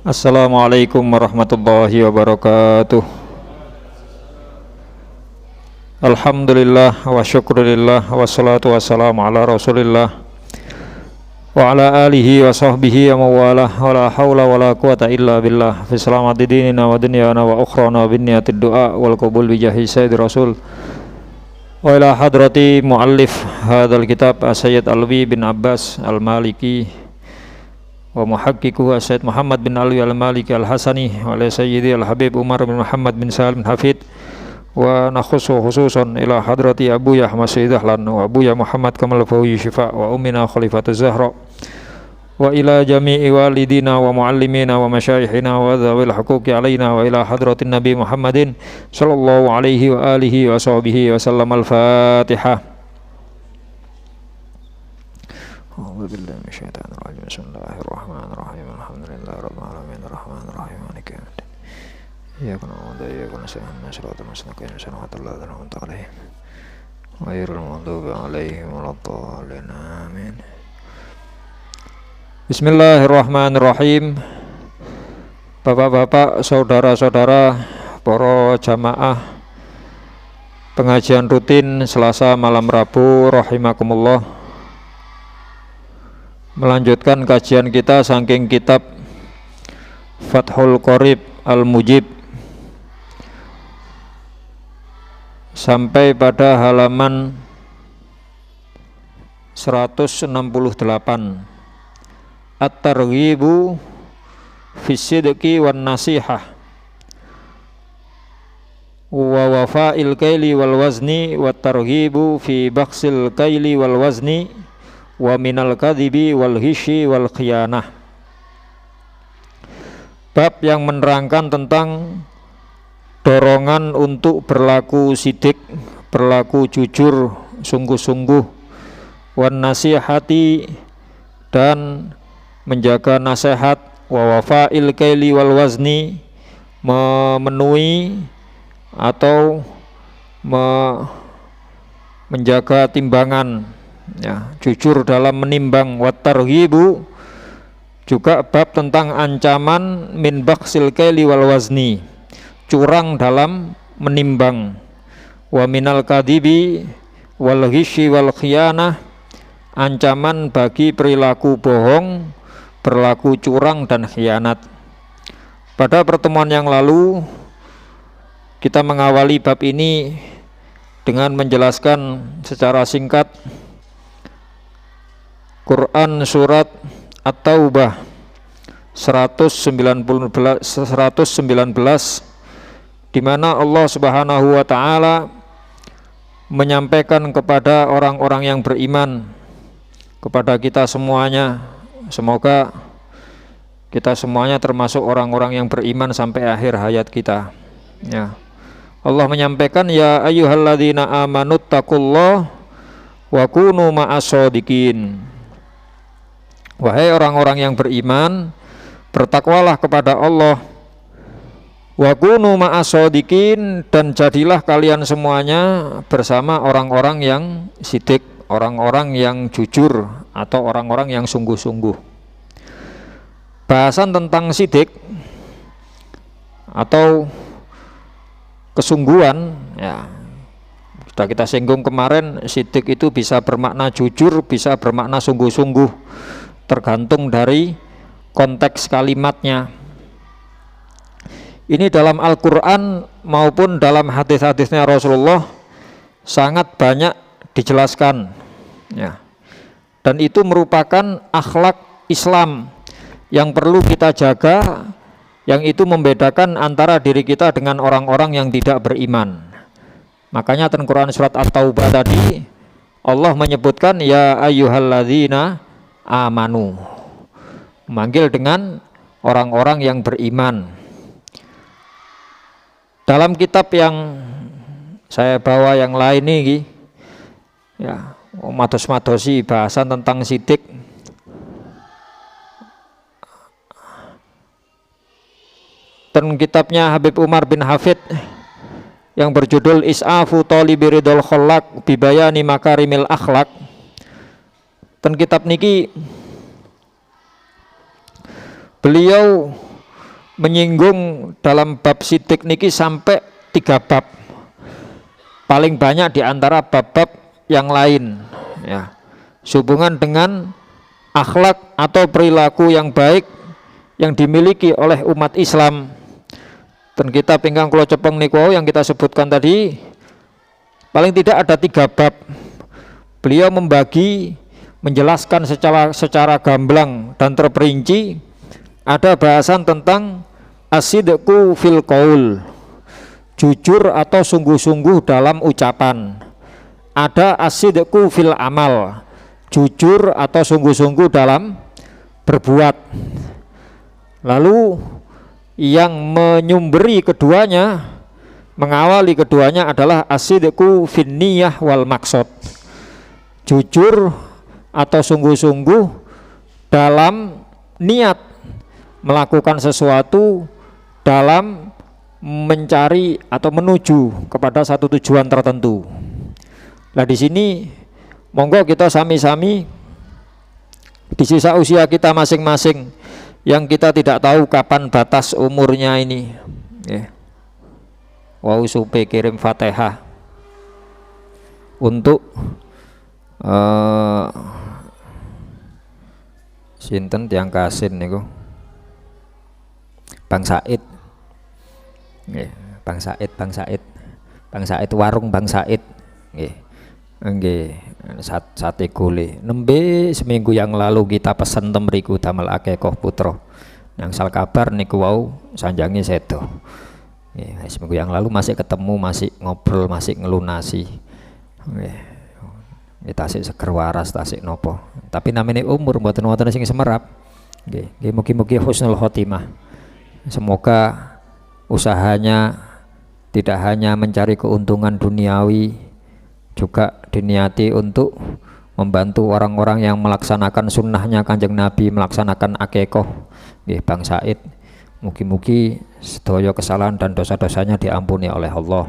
Assalamualaikum warahmatullahi wabarakatuh. Alhamdulillah wa syukurillah wassalatu wassalamu ala rasulillah wa ala alihi wa sahbihi wa mawalah wa la hawla wa la quwata illa billah fi salamati dinina wa dunyana wa ukhrana bin niyatid du'a wal qabul bi jahi sayyidi rasul wa ila hadrati muallif hadzal kitab Sayyid Alwi bin Abbas al-Maliki wa muhaqqiquhu Sayyid Muhammad bin Alwi al-Maliki al-Hasani wa ala Sayyidi al-Habib Umar bin Muhammad bin Salim bin Hafid wa nakhusu khususan ila hadrati Abuya Ahmad Sayyid Dahlan wa Abuya Muhammad Kamal Fawi Syifa wa Ummina Khalifatul Zahra wa ila jami'i walidina wa muallimina wa masyayikhina wa dhawil huquqi alaina wa ila hadratin Nabi Muhammadin sallallahu alaihi wa alihi wa sahbihi wa sallam al-Fatihah. A'udzu billahi minasyaitonir rajim. Bismillahirrahmanirrahim. Alhamdulillahirabbil alamin arrahmanir rahim maliki yaumiddin. Iyyaka na'budu wa iyyaka nasta'in. Shiratal mustaqim shiratal ladzina an'amta 'alaihim ghairil maghdubi 'alaihim waladdallin. Amin. Bismillahirrahmanirrahim. Bapak-bapak, saudara-saudara, para jamaah pengajian rutin Selasa malam Rabu rahimakumullah. Melanjutkan kajian kita saking kitab Fathul Qorib Al-Mujib sampai pada halaman 168, At-Targhibu fi Sidqi wan Nasihah wa wafa'il kaili wal wazni wat targhibu fi bakhsil kaili wal wazni wa minal kadhibi wal hishi wal khiyanah. Bab yang menerangkan tentang dorongan untuk berlaku sidik, berlaku jujur, sungguh-sungguh, wan nasihati, dan menjaga nasihat, wa wafa'il kaili wal wazni, memenuhi atau menjaga timbangan, ya, jujur dalam menimbang. Wat targhibu juga bab tentang ancaman min bakhsil kaili wal wazni, curang dalam menimbang. Wa minal kadibi wal ghishi wal khiyanah, ancaman bagi perilaku bohong, perilaku curang dan khianat. Pada pertemuan yang lalu kita mengawali bab ini dengan menjelaskan secara singkat Quran surat At-Taubah 119 di mana Allah Subhanahu wa taala menyampaikan kepada orang-orang yang beriman, kepada kita semuanya, semoga kita semuanya termasuk orang-orang yang beriman sampai akhir hayat kita, ya. Allah menyampaikan, ya ayyuhalladzina amanuttaqullaha wa kunu ma'as-shodiqin. Wahai orang-orang yang beriman, bertakwalah kepada Allah, wa kunu ma'as-shodiqin, dan jadilah kalian semuanya bersama orang-orang yang sidik, orang-orang yang jujur atau orang-orang yang sungguh-sungguh. Bahasan tentang sidik atau kesungguhan, ya, sudah kita singgung kemarin. Sidik itu bisa bermakna jujur, bisa bermakna sungguh-sungguh, tergantung dari konteks kalimatnya. Ini dalam Al-Quran maupun dalam hadis-hadisnya Rasulullah sangat banyak dijelaskan, ya. Dan itu merupakan akhlak Islam yang perlu kita jaga, yang itu membedakan antara diri kita dengan orang-orang yang tidak beriman. Makanya dalam Quran surat At-Taubah tadi Allah menyebutkan ya ayyuhalladzina amanu, memanggil dengan orang-orang yang beriman. Dalam kitab yang saya bawa yang lain ini, ya, mados-madosi bahasan tentang sidik, dan kitabnya Habib Umar bin Hafid yang berjudul Is'afu Thalibi Ridhol Khallaq Bibayani Makarimil Akhlaq. Dan kitab niki beliau menyinggung dalam bab sidik niki sampai 3 bab, paling banyak diantara bab-bab yang lain ya, sehubungan dengan akhlak atau perilaku yang baik yang dimiliki oleh umat Islam. Dan kita pinggang kula cepeng niku yang kita sebutkan tadi, paling tidak ada 3 bab. Beliau membagi, menjelaskan secara gamblang dan terperinci. Ada bahasan tentang as-sidqu fil qaul, jujur atau sungguh-sungguh dalam ucapan. Ada as-sidqu fil amal, jujur atau sungguh-sungguh dalam berbuat. Lalu yang menyumberi keduanya, mengawali keduanya adalah as-sidqu fin niyah wal maksud, jujur atau sungguh-sungguh dalam niat melakukan sesuatu, dalam mencari atau menuju kepada satu tujuan tertentu. Nah di sini monggo kita sami-sami di sisa usia kita masing-masing yang kita tidak tahu kapan batas umurnya ini ya. Wau supe kirim Fatihah untuk sinten tiang kasin niku Bang Said nggih, Bang Said warung Bang Said nggih sate gule nembe seminggu yang lalu kita pesen temriku damel akekah putra yang sal kabar niku wau sanjange sedo nggih. Seminggu yang lalu masih ketemu, masih ngobrol, masih ngelunasi nggih. Kita tasik seger waras, tasik nopo, tapi namanya umur mboten wonten sing semerap nggih. Mugi-mugi husnul khotimah. Semoga usahanya tidak hanya mencari keuntungan duniawi, juga diniati untuk membantu orang-orang yang melaksanakan sunnahnya Kanjeng Nabi, melaksanakan akikoh nggih Bang Said. Mugi-mugi sedaya kesalahan dan dosa-dosanya diampuni oleh Allah.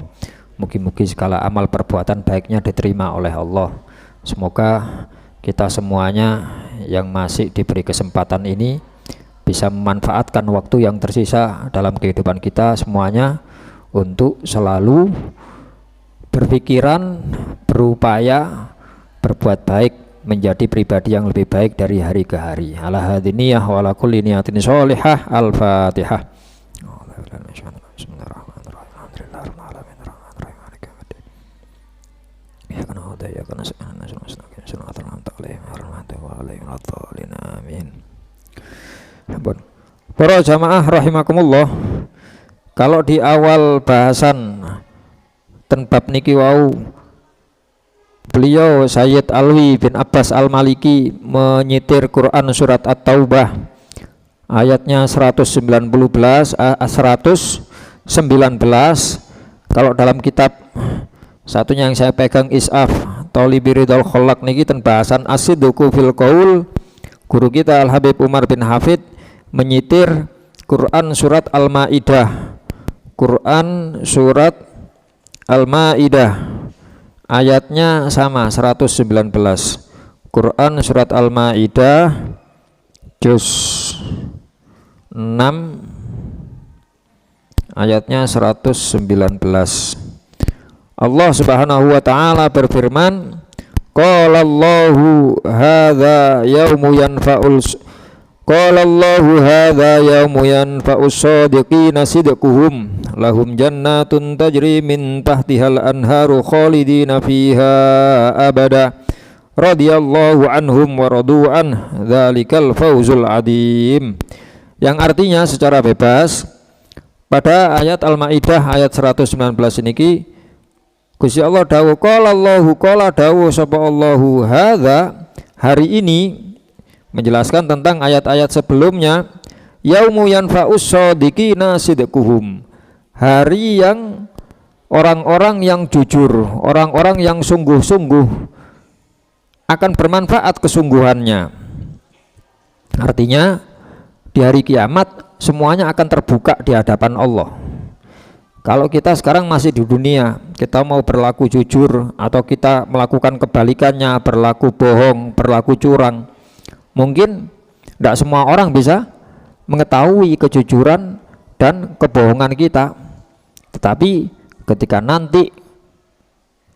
Mugi-mugi segala amal perbuatan baiknya diterima oleh Allah. Semoga kita semuanya yang masih diberi kesempatan ini bisa memanfaatkan waktu yang tersisa dalam kehidupan kita semuanya untuk selalu berpikiran, berupaya berbuat baik, menjadi pribadi yang lebih baik dari hari ke hari. Ala hadiniyah wa ala kulli niyatin sholihah. Al-Fatihah. Para jamaah rahimakumullah, kalau di awal bahasan ten bab niki wau beliau Sayyid Alwi bin Abbas Al-Maliki menyitir Quran surat At-Taubah ayatnya 119. Kalau dalam kitab satunya yang saya pegang Is'af Tolibiridul Kholak niki ten bahasan as-sidqu fil qaul, guru kita Al Habib Umar bin Hafid menyitir Quran surat Al-Maidah. Quran surat Al-Maidah ayatnya sama 119. Quran surat Al-Maidah juz 6 ayatnya 119. Allah Subhanahu wa taala berfirman, qala Allahu hadza yaumu yanfa'ul qala Allahu hadza yaumu yanfa'us shadiqina sidquhum lahum jannatun tajri min tahtihal anharu khalidina fiha abada radhiyallahu anhum wa radu an dzalikal fawzul adim. Yang artinya secara bebas pada ayat Al-Maidah ayat 119 niki Gusti Allah dawuh qala Allahu qala dawuh sapa Allahu hadza hari ini, menjelaskan tentang ayat-ayat sebelumnya, yaumu yanfa'us shadiqina sidquhum, hari yang orang-orang yang jujur, orang-orang yang sungguh-sungguh akan bermanfaat kesungguhannya. Artinya di hari kiamat semuanya akan terbuka di hadapan Allah. Kalau kita sekarang masih di dunia, kita mau berlaku jujur atau kita melakukan kebalikannya, berlaku bohong, berlaku curang, mungkin tidak semua orang bisa mengetahui kejujuran dan kebohongan kita. Tetapi ketika nanti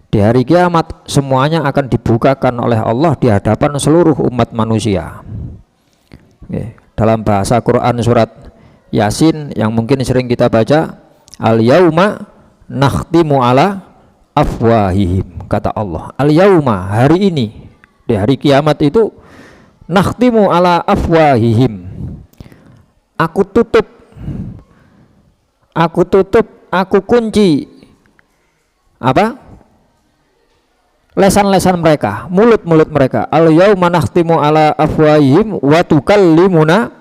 di hari kiamat semuanya akan dibukakan oleh Allah di hadapan seluruh umat manusia. Dalam bahasa Quran surat Yasin yang mungkin sering kita baca, al-yauma nakhtimu ala afwahihim, kata Allah, al-yauma, hari ini, di hari kiamat itu, nakhtimu ala afwahihim, aku tutup, aku kunci apa? Lesan-lesan mereka, mulut-mulut mereka. Al-yauma nakhtimu ala afwahihim wa tukallimuna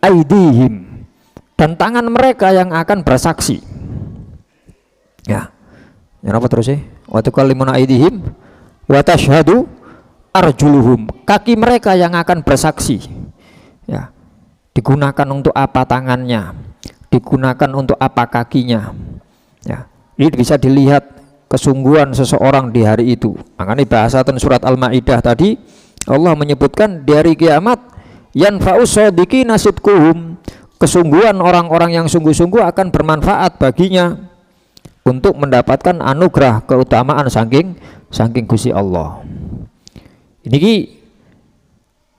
aydihim, dan tangan mereka yang akan bersaksi. Ya. Apa terus sih? Wa tukallimuna aydihim wa tashhadu arjuluhum, kaki mereka yang akan bersaksi. Ya. Digunakan untuk apa tangannya? Digunakan untuk apa kakinya? Ya. Ini bisa dilihat kesungguhan seseorang di hari itu. Makanya bahasa surat Al-Maidah tadi Allah menyebutkan di hari kiamat yanfa'us shadiqina sidquhum, kesungguhan orang-orang yang sungguh-sungguh akan bermanfaat baginya untuk mendapatkan anugerah keutamaan saking Gusti Allah. Ini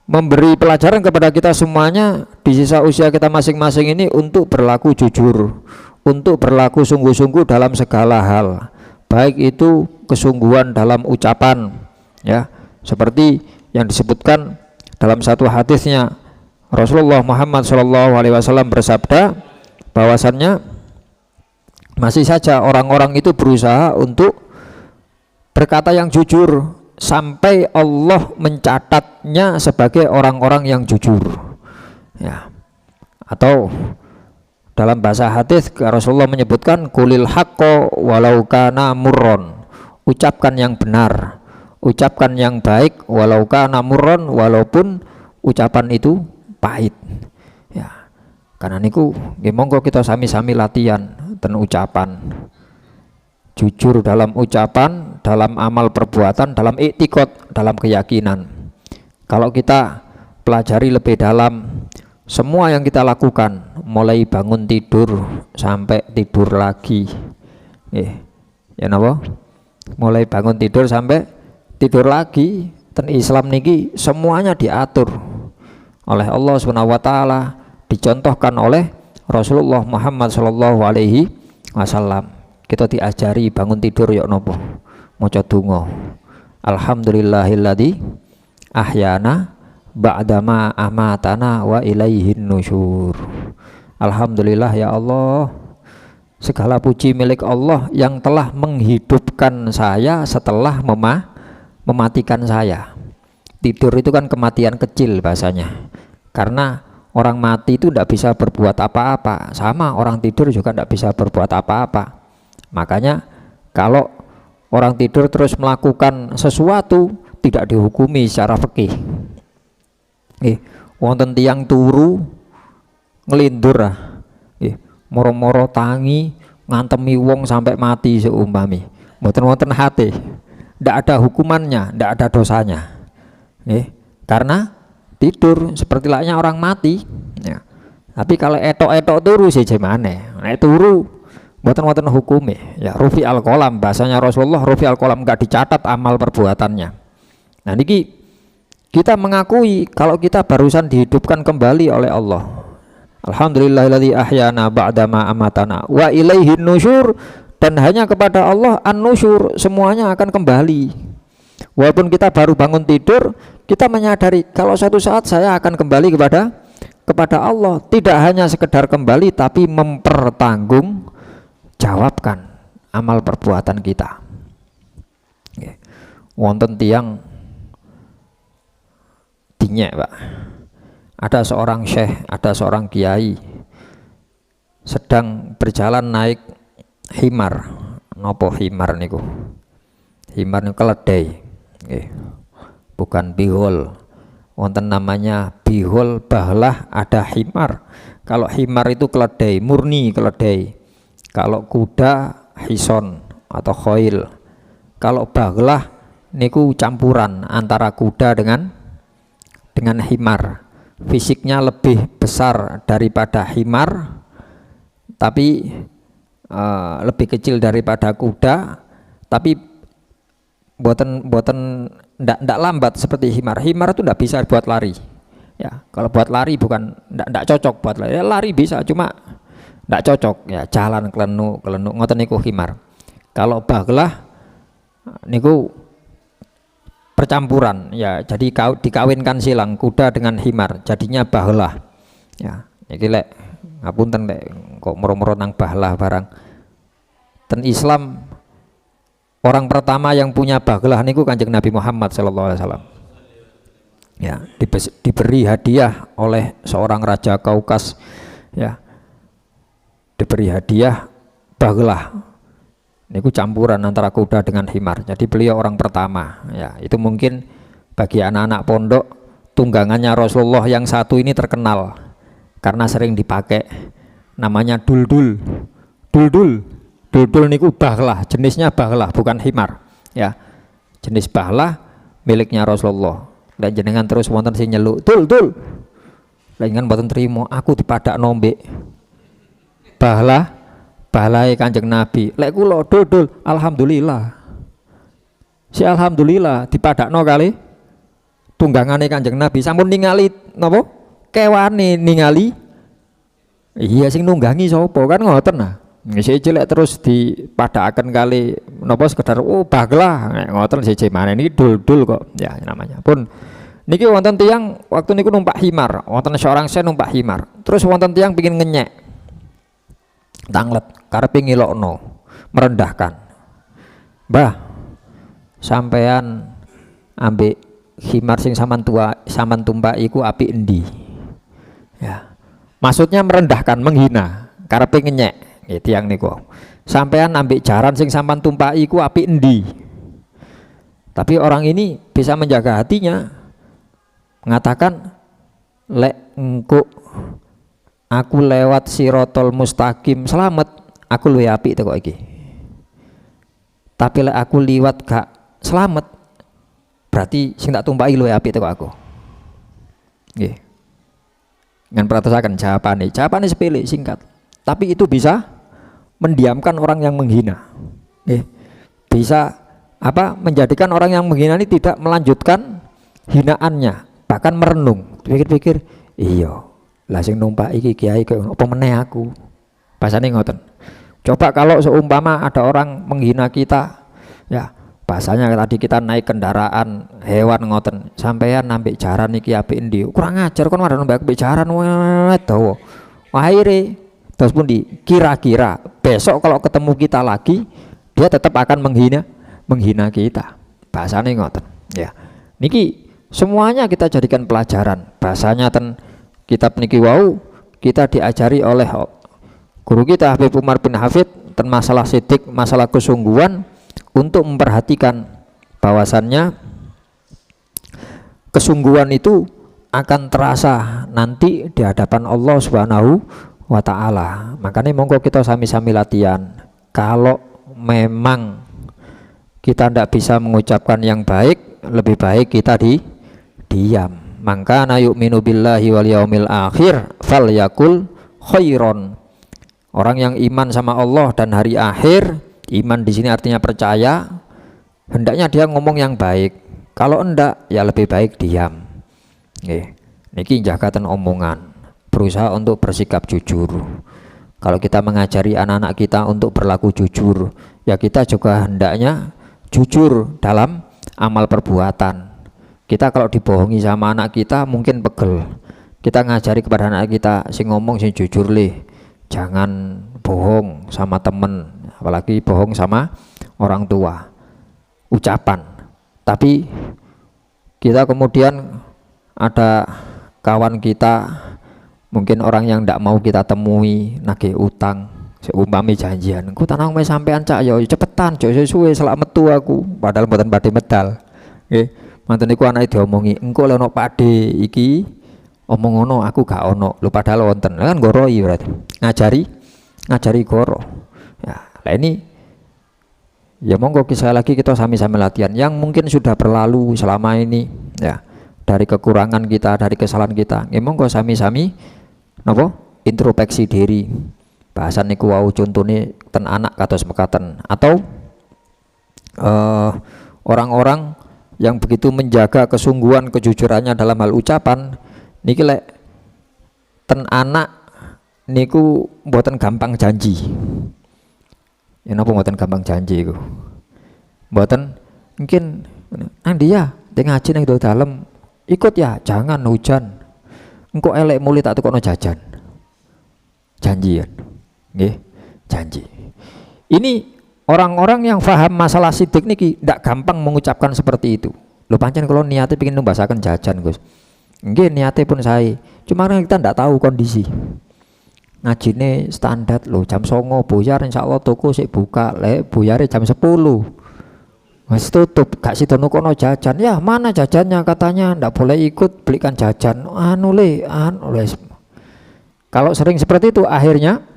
memberi pelajaran kepada kita semuanya di sisa usia kita masing-masing ini untuk berlaku jujur, untuk berlaku sungguh-sungguh dalam segala hal, baik itu kesungguhan dalam ucapan, ya, seperti yang disebutkan dalam satu hadisnya Rasulullah Muhammad SAW bersabda bahwasannya masih saja orang-orang itu berusaha untuk berkata yang jujur sampai Allah mencatatnya sebagai orang-orang yang jujur, ya. Atau dalam bahasa hadis Rasulullah menyebutkan kulil haqqo walau kana murron, ucapkan yang benar, ucapkan yang baik walau kana murron, walaupun ucapan itu pahit, ya. Karena niku nggih monggo kita sami-sami latihan ten ucapan, jujur dalam ucapan, dalam amal perbuatan, dalam iktikad, dalam keyakinan. Kalau kita pelajari lebih dalam semua yang kita lakukan, mulai bangun tidur sampai tidur lagi, ya napa? Mulai bangun tidur sampai tidur lagi, ten Islam niki semuanya diatur oleh Allah Subhanahu wa taala, dicontohkan oleh Rasulullah Muhammad sallallahu alaihi wasallam. Kita diajari bangun tidur ya napa? Maca donga. Alhamdulillahilladzi ahyana ba'dama amatana wa ilaihin nusyur. Alhamdulillah ya Allah, segala puji milik Allah yang telah menghidupkan saya setelah mematikan saya. Tidur itu kan kematian kecil bahasanya, karena orang mati itu tidak bisa berbuat apa-apa, sama orang tidur juga tidak bisa berbuat apa-apa. Makanya kalau orang tidur terus melakukan sesuatu tidak dihukumi secara fikih. Wonten tiyang turu ngelindur, moro-moro tangi ngantemi wong sampai mati seumpami, mboten wonten hati, ndak ada hukumannya, ndak ada dosanya, karena tidur seperti layaknya orang mati, ya. Tapi kalau etok-etok turu sih gimana? Nek turu mboten wonten hukume, ya. Rufi al-qalam, bahasanya Rasulullah, rufi al-qalam, enggak dicatat amal perbuatannya. Nah niki kita mengakui kalau kita barusan dihidupkan kembali oleh Allah. Alhamdulillahilladzi ahyana ba'dama amatana wa ilaihin nusyur, dan hanya kepada Allah an-nusyur, semuanya akan kembali. Walaupun kita baru bangun tidur, kita menyadari kalau suatu saat saya akan kembali kepada Allah, tidak hanya sekedar kembali tapi mempertanggungjawabkan amal perbuatan kita. Wonten tiang dinyek, Pak. Ada seorang syekh, ada seorang kiai sedang berjalan naik himar. Nopo himar niku? Himar niku keledai, bukan bihol. Wonten namanya bihol, bahlah, ada himar. Kalau himar itu keledai, murni keledai. Kalau kuda hison atau khoil. Kalau bahlah niku campuran antara kuda dengan himar. Fisiknya lebih besar daripada himar, tapi lebih kecil daripada kuda, tapi boten ndak lambat seperti himar. Himar itu ndak bisa buat lari. Ya, kalau buat lari bukan ndak cocok buat lari. Ya, lari bisa, cuma ndak cocok. Ya, jalan kelenu ngoten niku himar. Kalau baglah niku percampuran, ya, jadi dikawinkan silang kuda dengan himar, jadinya bahlah. Ya, iki lek ngapunten lek kok moro-moro nang bahlah barang. Ten Islam orang pertama yang punya baglah niku Kanjeng Nabi Muhammad sallallahu alaihi wasallam. Ya, diberi hadiah oleh seorang raja Kaukas, ya, diberi hadiah baglah. Niku campuran antara kuda dengan himar. Jadi beliau orang pertama. Ya, itu mungkin bagi anak-anak pondok tunggangannya Rasulullah yang satu ini terkenal karena sering dipakai. Namanya duldul. Duldul niku bahlah, jenisnya bahlah bukan himar. Ya, jenis bahlah miliknya Rasulullah. Dan jenengan terus wonten sing nyeluk dul. Jenengan mboten trimo, aku dipadak nombek bahlai Kanjeng Nabi. Lek kula dul, alhamdulillah. Si alhamdulillah dipadakno kali tunggangane Kanjeng Nabi. Sampun ningali napa? Kewane ningali. Iya sing nunggangi sapa kan ngoten nah. Sik cilik terus dipadakaken kali napa sekedar baglah ngoten siji maneh niki dul kok ya namanya. Pun niki wonten tiyang waktu niku numpak himar, wonten seorang saya numpak himar. Terus wonten tiyang pengin ngenyek. Tanglet karepe ngilokno, merendahkan. Mbah, sampean ambek himar sing sampean tumpak iku apik endi? Ya. Maksudnya merendahkan, menghina, karepe ngenyek. Itu yang niku. Sampean ambek jaran sing sampean tumpaki iku apik endi? Tapi orang ini bisa menjaga hatinya, mengatakan lek engko aku lewat sirotol mustaqim selamat, aku luwih apik teko iki. Tapi lek aku liwat gak selamat, berarti sing tak tumpaki luwih apik teko aku. Nggih. Dengan perhatikan jawabannya sepele singkat, tapi itu bisa mendiamkan orang yang menghina. Bisa menjadikan orang yang menghina ini tidak melanjutkan hinaannya, bahkan merenung, pikir-pikir, iya lah sing numpak iki kiai kok apa meneh aku. Bahasane ngoten. Coba kalau seumpama ada orang menghina kita, ya bahasanya tadi kita naik kendaraan hewan ngoten, sampean nambik jaran iki apik endi? Kurang ajar kon marang nambik jaran wae dawa. Akhire terus pun kira-kira besok kalau ketemu kita lagi dia tetap akan menghina kita. Bahasanya ngoten. Ya. Niki semuanya kita jadikan pelajaran. Bahasanya ten kitab niki wau kita diajari oleh guru kita Habib Umar bin Hafid ten masalah sidik, masalah kesungguhan untuk memperhatikan bahwasannya kesungguhan itu akan terasa nanti di hadapan Allah Subhanahu wa ta'ala. Makanya monggo kita sami-sami latihan. Kalau memang kita tidak bisa mengucapkan yang baik, lebih baik kita diam. Maka na yu'minu billahi wal yaumil akhir falyakul khairon. Orang yang iman sama Allah dan hari akhir, iman di sini artinya percaya, hendaknya dia ngomong yang baik. Kalau enggak, ya lebih baik diam. Niki jagaten omongan. Berusaha untuk bersikap jujur. Kalau kita mengajari anak-anak kita untuk berlaku jujur, ya kita juga hendaknya jujur dalam amal perbuatan. Kita kalau dibohongi sama anak kita mungkin pegel. Kita ngajari kepada anak kita sing ngomong sing jujur leh. Jangan bohong sama temen, apalagi bohong sama orang tua. Ucapan. Tapi kita kemudian ada kawan kita, mungkin orang yang tidak mau kita temui nagih utang, seumpami janjian, aku tanang sampean cak yo cepetan, jo suwe selak metu aku, padahal mboten badhe medal. Manten niku anake diomongi, engko lek ono pakde iki omong ngono aku gak ono, lho padahal wonten. Kan goroi berarti. Ngajari goro. Ya, lah ini ya monggo kisah lagi kita sami-sami latihan yang mungkin sudah berlalu selama ini, ya. Dari kekurangan kita, dari kesalahan kita. Ya monggo sami-sami napa introspeksi diri, Bahasan niku wau contone ten anak kados mekaten, atau orang-orang yang begitu menjaga kesungguhan kejujurannya dalam hal ucapan niki lek ten anak niku mboten gampang janji. Ya napa mboten gampang janji iku? Mboten mungkin Andi ya teng ngaji nang dalem ikut ya, jangan hujan. Engko elek muli tak tukono jajan. Janji ya. Nggih, janji. Ini orang-orang yang paham masalah sidik niki ndak gampang mengucapkan seperti itu. Lho pancen kalau niatnya pengen numbasaken jajan, Gus. Nggih, niatnya pun saya. Cuma kita ndak tahu kondisi. Ngajine standar lho, jam 09.00 buyar insyaallah toko sik buka, lek buyare jam 10. Mas tutup, gak sido nukono jajan. Ya, mana jajannya katanya ndak boleh ikut belikan jajan. Anu le. Kalau sering seperti itu akhirnya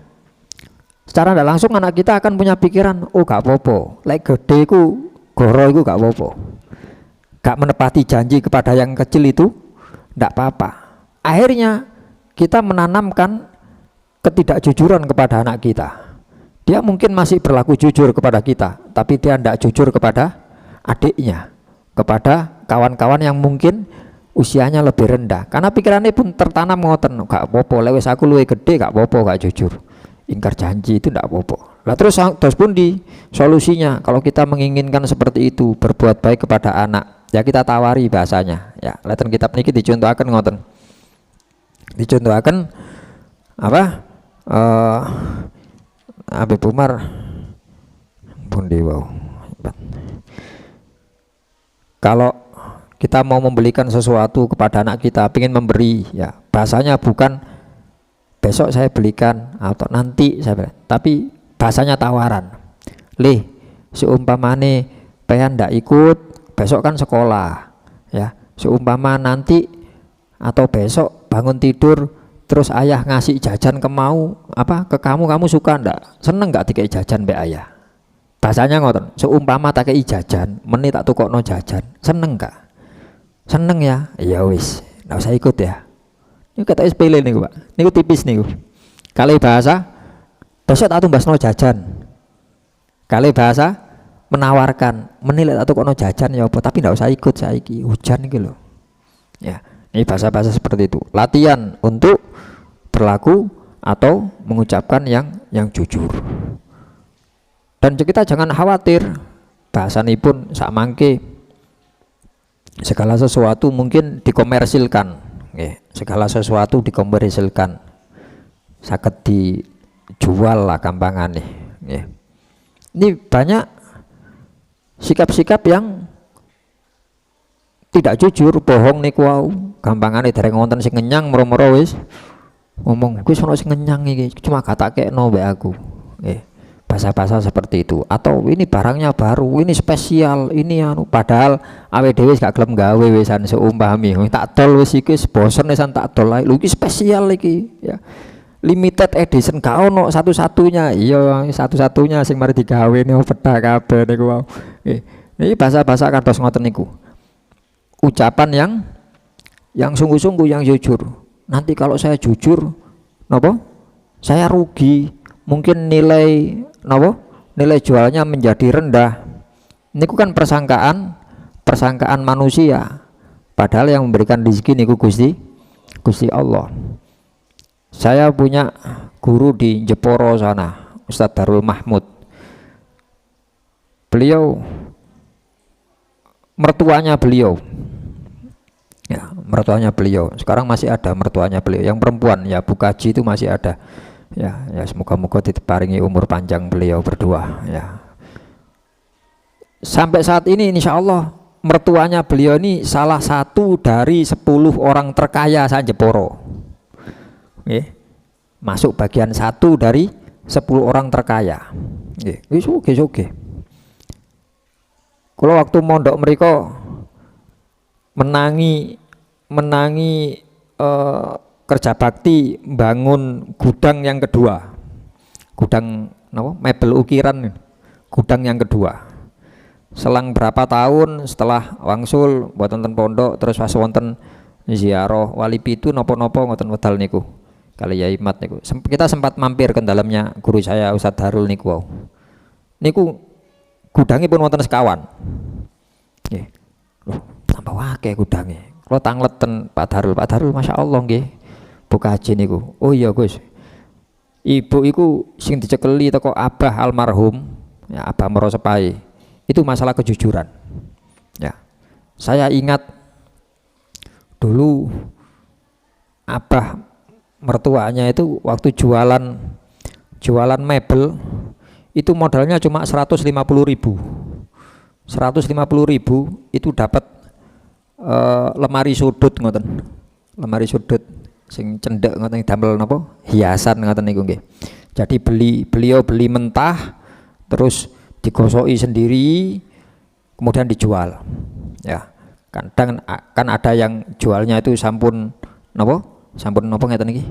secara tidak langsung anak kita akan punya pikiran, oh gak apa-apa, like gede ku goro itu gak apa-apa, gak menepati janji kepada yang kecil itu tidak apa-apa. Akhirnya kita menanamkan ketidakjujuran kepada anak kita. Dia mungkin masih berlaku jujur kepada kita, tapi dia tidak jujur kepada adiknya, kepada kawan-kawan yang mungkin usianya lebih rendah, karena pikirannya pun tertanam ngoten, gak apa-apa, lewes aku luwih gede gak apa-apa, gak jujur. Ingkar janji itu tidak apa-apa. Lah terus pun di solusinya kalau kita menginginkan seperti itu, berbuat baik kepada anak, ya kita tawari bahasanya. Ya, leten kitab niki dicontohaken ngoten. Dicontohaken apa? Habib Umar pundi wau. Kalau kita mau membelikan sesuatu kepada anak kita, ingin memberi, ya bahasanya bukan besok saya belikan atau nanti saya belikan, tapi bahasanya tawaran. Lih, seumpamane pengen ndak ikut, besok kan sekolah, ya. Seumpama nanti atau besok bangun tidur terus ayah ngasih jajan ke kamu suka ndak? Seneng nggak dikai jajan be ayah? Bahasanya ngoten. Seumpama tak kei jajan, meni tak tukokno jajan, seneng nggak? Seneng ya, ya wis, nggak usah ikut ya. Ini kata sepele nih Pak, ini tipis nih. Kali bahasa, besok tak tumbasno jajan. Kali bahasa menawarkan, menilai atau kono jajan ya apa, tapi nggak usah ikut saiki hujan gitu loh. Ya, ini bahasa-bahasa seperti itu. Latihan untuk berlaku atau mengucapkan yang jujur. Dan kita jangan khawatir, bahasa ini pun sak mangke segala sesuatu mungkin dikomersilkan. Segala sesuatu dikomersilkan, sakit dijual lah gampangan nih. Ini banyak sikap-sikap yang tidak jujur, bohong nih wau. Gampangan dereng wonten sing ngenyang moro-moro wis ngomong kuwi sono sing ngenyang iki, cuma katakekno mbek aku. Bahasa-bahasa seperti itu. Atau ini barangnya baru, ini spesial, ini anu, padahal awake dhewe gak gelem gawe wisan seumpami. Tak dol wis iki bosen wisan tak dol ae. Lho iki spesial iki, ya. Limited edition gak ono satu-satunya. Iya, satu-satunya sing mari digawe niku pedak kabeh niku wae. Ini bahasa-bahasa kados ngoten niku. Ucapan yang sungguh-sungguh, yang jujur. Nanti kalau saya jujur, napa? Saya rugi. Mungkin nilai jualnya menjadi rendah. Ini kan persangkaan manusia, padahal yang memberikan rezeki niku Gusti Allah. Saya punya guru di Jeporo sana, Ustadz Darul Mahmud. Beliau mertuanya beliau, ya mertuanya beliau sekarang masih ada, mertuanya beliau yang perempuan, ya Bu Kaji itu masih ada. Ya semoga-moga diparingi umur panjang beliau berdua, ya. Sampai saat ini insya Allah mertuanya beliau ini salah satu dari 10 orang terkaya San Jeporo. Masuk bagian 1 dari 10 orang terkaya. Oke. Kalau waktu mondok mereka menangi kerja bakti bangun gudang yang kedua, gudang mebel ukiran, gudang yang kedua. Selang berapa tahun setelah wangsul buat nonton pondok, terus pas wonten ziarah wali pitu nopo-nopo ngoten wedal niku kali Yai Mat niku. Kita sempat mampir ke dalamnya guru saya Ustadz Darul niku wau. Niku gudange pun wonten sekawan. Nggih. Loh, tambah akeh gudange. Kula tangleten Pak Darul Masya Allah nggih. Buka haji niku. Oh iya Gus. Ibu iku sing dicekeli teko abah almarhum, ya Abah Merosepai. Itu masalah kejujuran. Ya. Saya ingat dulu abah mertuanya itu waktu jualan mebel itu modalnya cuma 150.000 itu dapat lemari sudut ngoten, lemari sudut sing cendek ngoten damel napa hiasan ngoten niku nggih. Jadi beliau beli mentah terus digosoki sendiri kemudian dijual. Ya. Kadang kan ada yang jualnya itu sampun napa ngeten iki.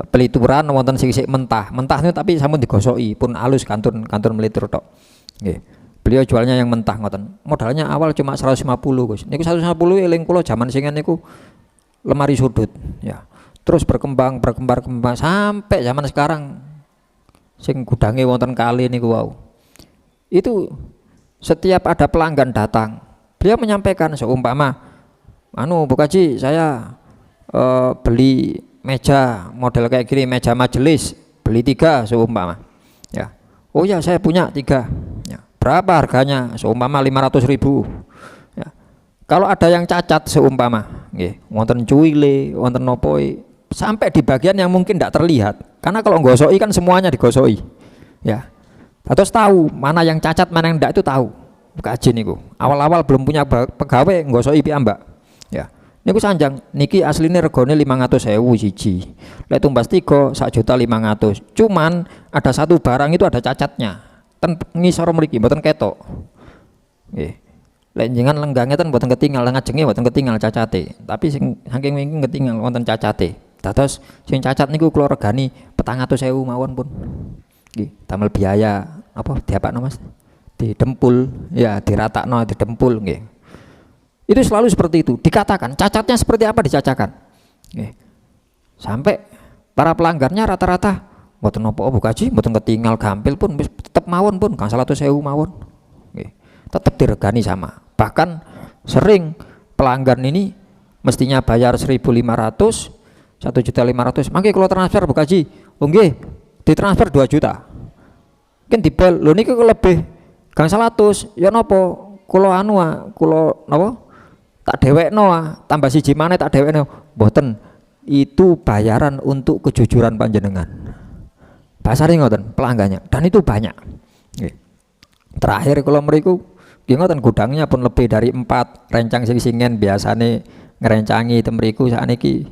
Pelituran wonten sing mentah itu tapi sampun digosoki pun halus kantun melitur tok. Nggih. Beliau jualnya yang mentah ngoten. Modalnya awal cuma 150 Gus. Niku 150 eling kula jaman singan niku lemari sudut ya. Terus berkembang sampai zaman sekarang sing gudange wonten kali niku wau. Itu setiap ada pelanggan datang, beliau menyampaikan seumpama Bu Kaji saya beli meja model kayak gini, meja majelis beli 3 seumpama ya. Oh ya saya punya 3 ya. Berapa harganya? Seumpama 500.000 ya. Kalau ada yang cacat seumpama nggih, wonten cuile, wonten nopoi sampai di bagian yang mungkin tidak terlihat karena kalau nggosoi kan semuanya digosoi ya. Terus tahu mana yang cacat mana yang tidak itu tahu. Kaji niku awal-awal belum punya pegawai nggosoi piyambak ya. Niku sanjang niki asline regane 500.000 siji. Lek tumbas 3 1.500.000. Cuman ada satu barang itu ada cacatnya. Ten ngisor mriki mboten ketok. Nggih. Lek jenengan lenggange ten mboten ketinggal, ngajenge mboten ketinggal cacate. Tapi sing saking wingi ketinggal wonten cacate. Dados sing cacat niku kula regani 400.000 mawon pun. Nggih, damel biaya apa diapakno Mas? Didempul ya, diratakno, didempul nggih. Itu selalu seperti itu, dikatakan cacatnya seperti apa dicacakan. Nggih. Sampai para pelanggannya rata-rata mboten napa Bu Kaji, mboten ketinggal gampil pun tetep mawon pun kang 100.000 mawon. Nggih. Tetep diregani sama. Bahkan sering pelanggan ini mestinya bayar 1.500, 1.500.000. Mangke kalau transfer Bu Kaji, oh nggih, ditransfer 2 juta. Kan dibel, lho niki lebih gang 100, ya napa? Kula kula napa? Tak dhewekno tambah siji maneh tak dhewekno. Mboten, itu bayaran untuk kejujuran panjenengan. Basare ngoten pelanggannya dan itu banyak. Nggih. Terakhir kula mriku nggih ngoten gudangnya pun lebih dari 4 rencang sing-singen biasane ngrencangi temriku sakniki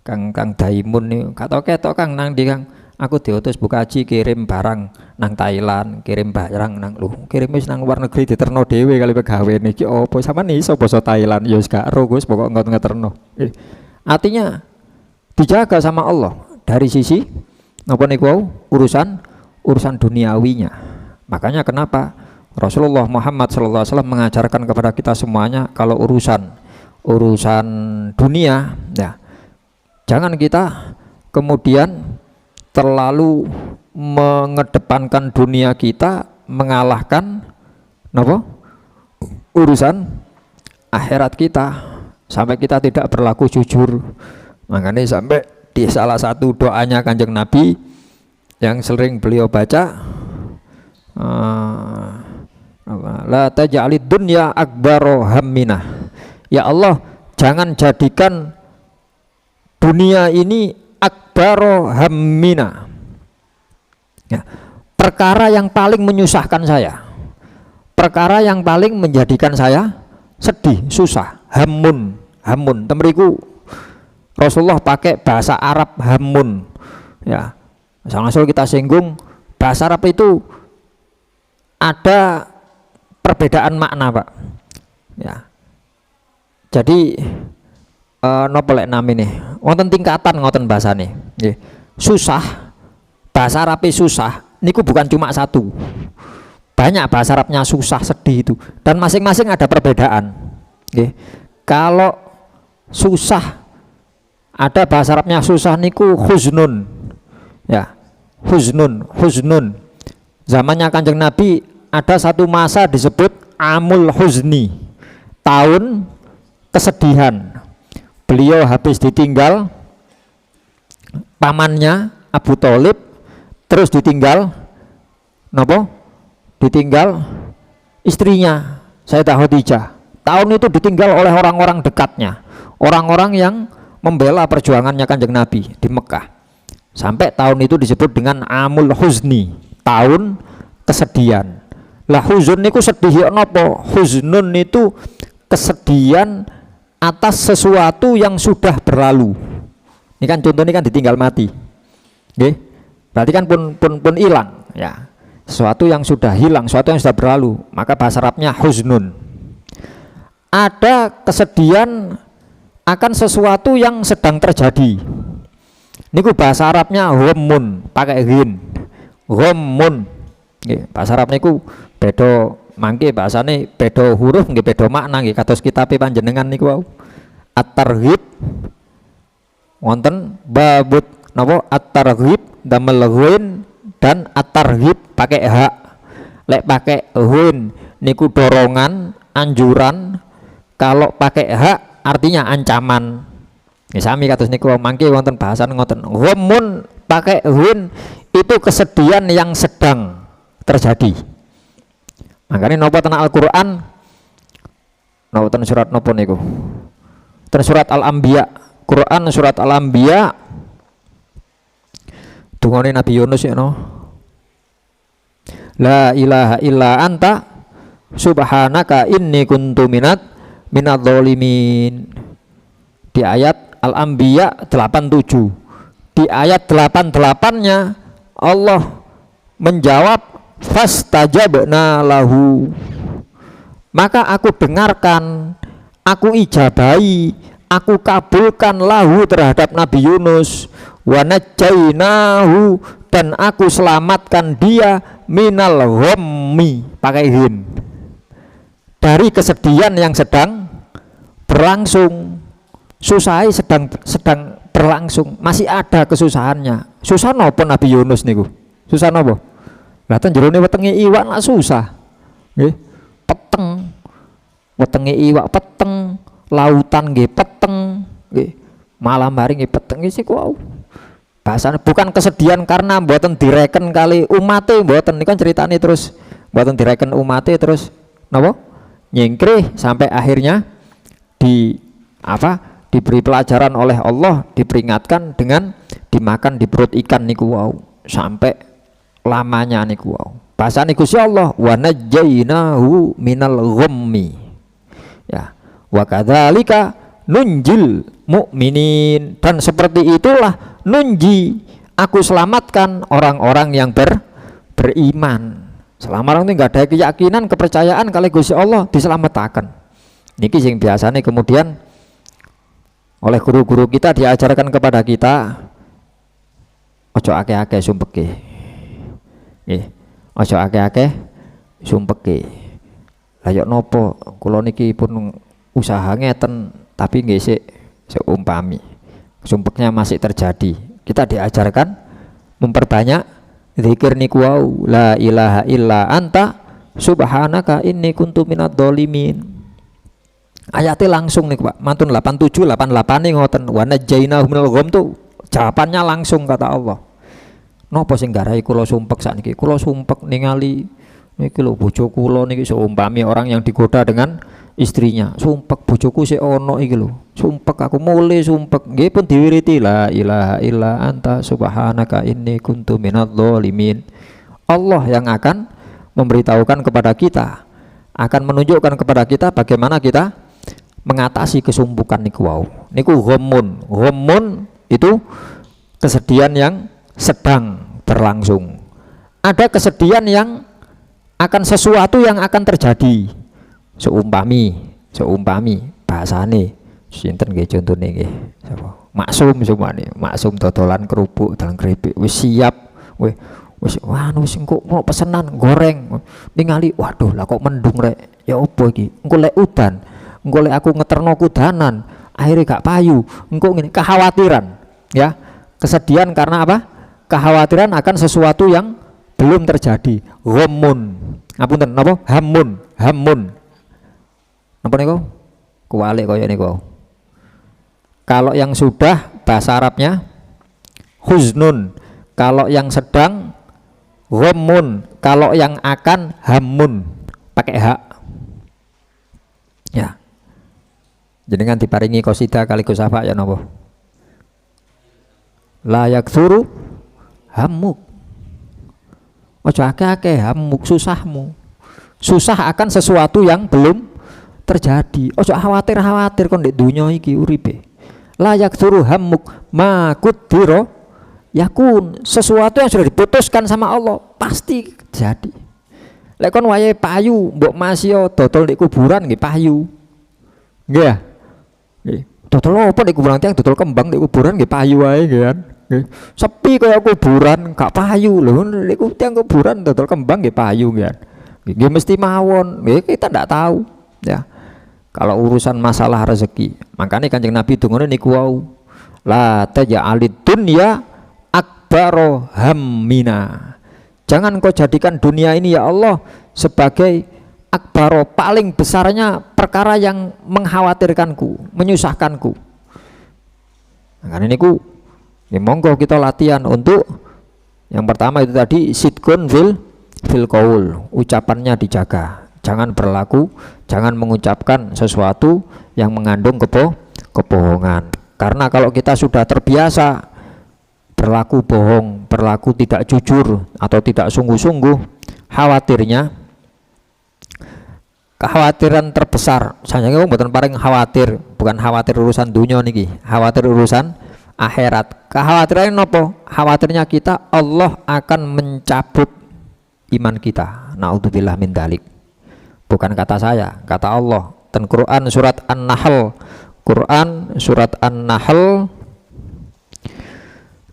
Kang Daimun nih kata ketok Kang nang di Kang aku diutus Bu Kaji kirim barang nang Thailand, kirim barang nang kirim wis nang luar negeri diterno dhewe kali pegawe niki opo sampean iso basa Thailand ya wis gak ero Gus pokok ngeterno. Artinya dijaga sama Allah dari sisi napa niku urusan duniawinya. Makanya kenapa Rasulullah Muhammad sallallahu alaihi wasallam mengajarkan kepada kita semuanya kalau urusan dunia ya jangan kita kemudian terlalu mengedepankan dunia kita mengalahkan napa urusan akhirat kita sampai kita tidak berlaku jujur. Makanya sampai di salah satu doanya Kanjeng Nabi yang sering beliau baca la taj'alid dunya akbaro hammina. Ya Allah, jangan jadikan dunia ini akbaro hammina ya, perkara yang paling menyusahkan saya, perkara yang paling menjadikan saya sedih, susah. Hamun temriku Rasulullah pakai bahasa Arab hamun ya. Langsung kita singgung bahasa Arab itu ada perbedaan makna Pak ya. Jadi nopo lek namine wonten tingkatan ngoten bahasane nggih. Susah bahasa Arab susah niku bukan cuma satu, banyak bahasa Arabnya susah sedih itu dan masing-masing ada perbedaan nggih. Kalau susah Ada bahasa Arabnya susah niku huznun. Ya, huznun. Zamannya Kanjeng Nabi ada satu masa disebut amul huzni, tahun kesedihan. Beliau habis ditinggal pamannya Abu Thalib, terus ditinggal napa? Ditinggal istrinya Sayyidah Khadijah. Tahun itu ditinggal oleh orang-orang dekatnya, orang-orang yang membela perjuangannya Kanjeng Nabi di Mekah. Sampai tahun itu disebut dengan amul huzni, tahun kesedihan. Lah huzun niku sedih napa? Huznun itu kesedihan atas sesuatu yang sudah berlalu. Ini kan contohnya kan ditinggal mati. Nggih. Berarti kan pun hilang ya. Sesuatu yang sudah hilang, sesuatu yang sudah berlalu, maka bahasa Arabnya huznun. Ada kesedihan akan sesuatu yang sedang terjadi. Niku bahasa Arabnya ghammun, pakai ghin. Ghammun. Nggih, bahasa Arab niku beda mangke bahasane beda huruf nggih beda makna nggih kados kitabe panjenengan niku wau. At-targhib wonten babut napa at-targhib damel ghin dan at-targhib pakai hak. Lek pakai ghin niku dorongan, anjuran. Kalau pakai hak artinya ancaman. Ya sami kados niku mangke wonten bahasan ngoten. Ghammun pakai ghin itu kesedihan yang sedang terjadi. Makanya nopo tentang Al-Quran, nopo tentang surat nopo niku, tentang surat Al-Anbiya, Quran surat Al-Anbiya, dungane Nabi Yunus ya no, la ilaha illa anta subhanaka inni kuntu minadz zalimin. Di ayat Al-Anbiya 87, di ayat 88-nya Allah menjawab fastajabna lahu, maka aku dengarkan, aku ijabahi, aku kabulkan lahu terhadap Nabi Yunus, wa najjainahu, dan aku selamatkan dia minal ghammi, pakai hin, dari kesedihan yang sedang berlangsung. Susah sedang berlangsung, masih ada kesusahannya. Susah nopo Nabi Yunus niku? Susah nopo? Lah ten jerone wetenge iwak lah susah. Nggih. Peteng. Wetenge iwak peteng, lautan nggih peteng, nggih. Malam hari nggih peteng iki kok. Bahasane bukan kesedihan karena mboten direken kali umate mboten, niku kan ceritane terus mboten direken umate terus napa? Nyingkrih sampai akhirnya diberi pelajaran oleh Allah, diperingatkan dengan dimakan di perut ikan niku wau sampai lamanya niku wau. Bahasane Gusti Allah wa najjainahu minal ghammi. Ya, wa kadzalika nunjil mukminin, dan seperti itulah nunji, aku selamatkan orang-orang yang beriman. Selama orang itu enggak ada keyakinan, kepercayaan kali Gusti Allah diselamatkan. Niki sing biasanya kemudian oleh guru-guru kita diajarkan kepada kita, ojo akeh-akeh sumpeke. Ojo akeh-akeh sumpeke. Lah yo nopo kula niki pun usaha ngeten tapi nggih sik seumpami sumpeknya masih terjadi. Kita diajarkan memperbanyak zikir niku wau, la ilaha illa anta subhanaka inni kuntu minadz zalimin. Ayatnya langsung nih Pak, mantun 87 88 nih ngoten, wa najjainahu minal gham tuh jawabannya langsung kata Allah. Napa sing garai kula sumpek sakniki? Kula sumpek ningali niki lho bojo kula niki seumpami orang yang digoda dengan istrinya. Sumpek bojoku sik ono iki lho. Sumpek aku mulai sumpek nggih pun diwiriti la ilaha illa anta subhanaka inni kuntu minadz zalimin. Allah yang akan memberitahukan kepada kita, akan menunjukkan kepada kita bagaimana kita mengatasi kesumpukan niku wau. Niku ghammun. Ghammun itu kesedihan yang sedang berlangsung. Ada kesedihan yang akan sesuatu yang akan terjadi. Seumpami bahasane sinten nggih contone nggih. Sapa? Maksum sumane. Maksum dodolan kerupuk dalam keripik wis siap. Wis engko mau pesenan goreng. Ningali waduh lah kok mendung rek. Ya opo iki? Engko lek udan, engko lek aku ngeterno kudanan, akhirnya gak payu, engko ngene, kekhawatiran ya. Kesedihan karena apa? Kekhawatiran akan sesuatu yang belum terjadi. Ghammun. Ngapunten napa? Hammun. Napa niku? Kuwalik kaya niku. Kalau yang sudah bahasa Arabnya huznun. Kalau yang sedang ghammun. Kalau yang akan hammun. Pakai hak. Ya. Jenengan diparingi qasidah kali Gus Safa ya napa? Layak suruh hamuk. Ojo akeh-akeh hamuk susahmu. Susah akan sesuatu yang belum terjadi. Ojo khawatir kon ndek dunya iki uripe. Layak suruh hamuk makudiro yakun, sesuatu yang sudah diputuskan sama Allah pasti terjadi. Lek kon wayahe payu mbok masya dodol ndek kuburan nggih payu. Nggih. Nggih. Dodol apa ndek kuburan tiyang dodol kembang ndek kuburan nggih payu wae nggih kan. Sepi kaya kuburan gak payu lho, niku tiyang kuburan dodol kembang nggih payu nggih. Nggih mesti mawon, nggih kita ndak tahu ya. Kalau urusan masalah rezeki, makanya Kanjeng Nabi dungane niku wau. La taj'alid dunya akbaro hammina. Jangan kau jadikan dunia ini ya Allah sebagai akbaro, paling besarnya perkara yang mengkhawatirkanku, menyusahkanku. Makanya niku ya monggo kita latihan untuk yang pertama itu tadi sidqun fil qaul, ucapannya dijaga, jangan berlaku, jangan mengucapkan sesuatu yang mengandung kebohongan. Karena kalau kita sudah terbiasa berlaku bohong, berlaku tidak jujur atau tidak sungguh-sungguh, kekhawatiran terbesar saya mboten paling khawatir, bukan khawatir urusan dunia niki, khawatir urusan akhirat. Kekhawatiran nopo? Khawatirnya kita Allah akan mencabut iman kita. Naudzubillah min dzalik. Bukan kata saya, kata Allah. Dan Quran surat An-Nahl. Quran surat An-Nahl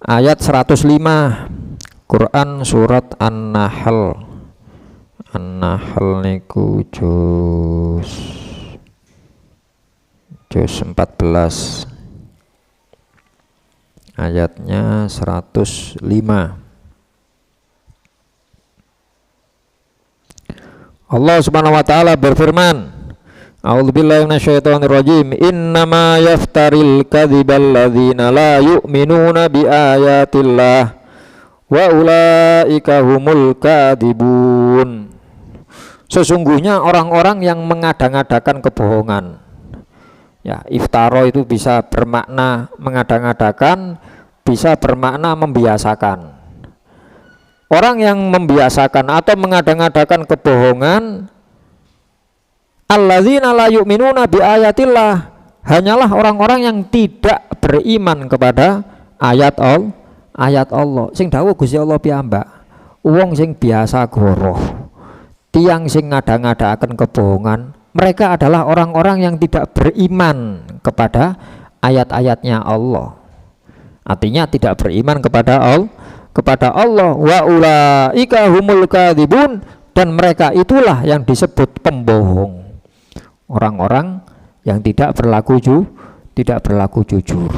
ayat 105. Quran surat An-Nahl. An-Nahl niku juz 14. Ayatnya 105. Allah Subhanahu wa taala berfirman, A'udzubillahi minasyaitonirrajim. Innama yaftaril kadzibal ladzina la yu'minuna biayatillah wa ulaika humul kadzibun. Sesungguhnya orang-orang yang mengadang-adakan kebohongan. Ya, iftaro itu bisa bermakna mengadang-adakan, bisa bermakna membiasakan. Orang yang membiasakan atau mengadang-adakan kebohongan, alladzina la yu'minuna biayatillah, hanyalah orang-orang yang tidak beriman kepada ayat Allah. Sing dawuh Gusti Allah piyambak, wong sing biasa goroh, tiang sing ngadang-adakan kebohongan, mereka adalah orang-orang yang tidak beriman kepada ayat-ayatnya Allah. Artinya tidak beriman kepada Allah. Wa ulaika humul kadzibun, dan mereka itulah yang disebut pembohong. Orang-orang yang tidak berlaku jujur.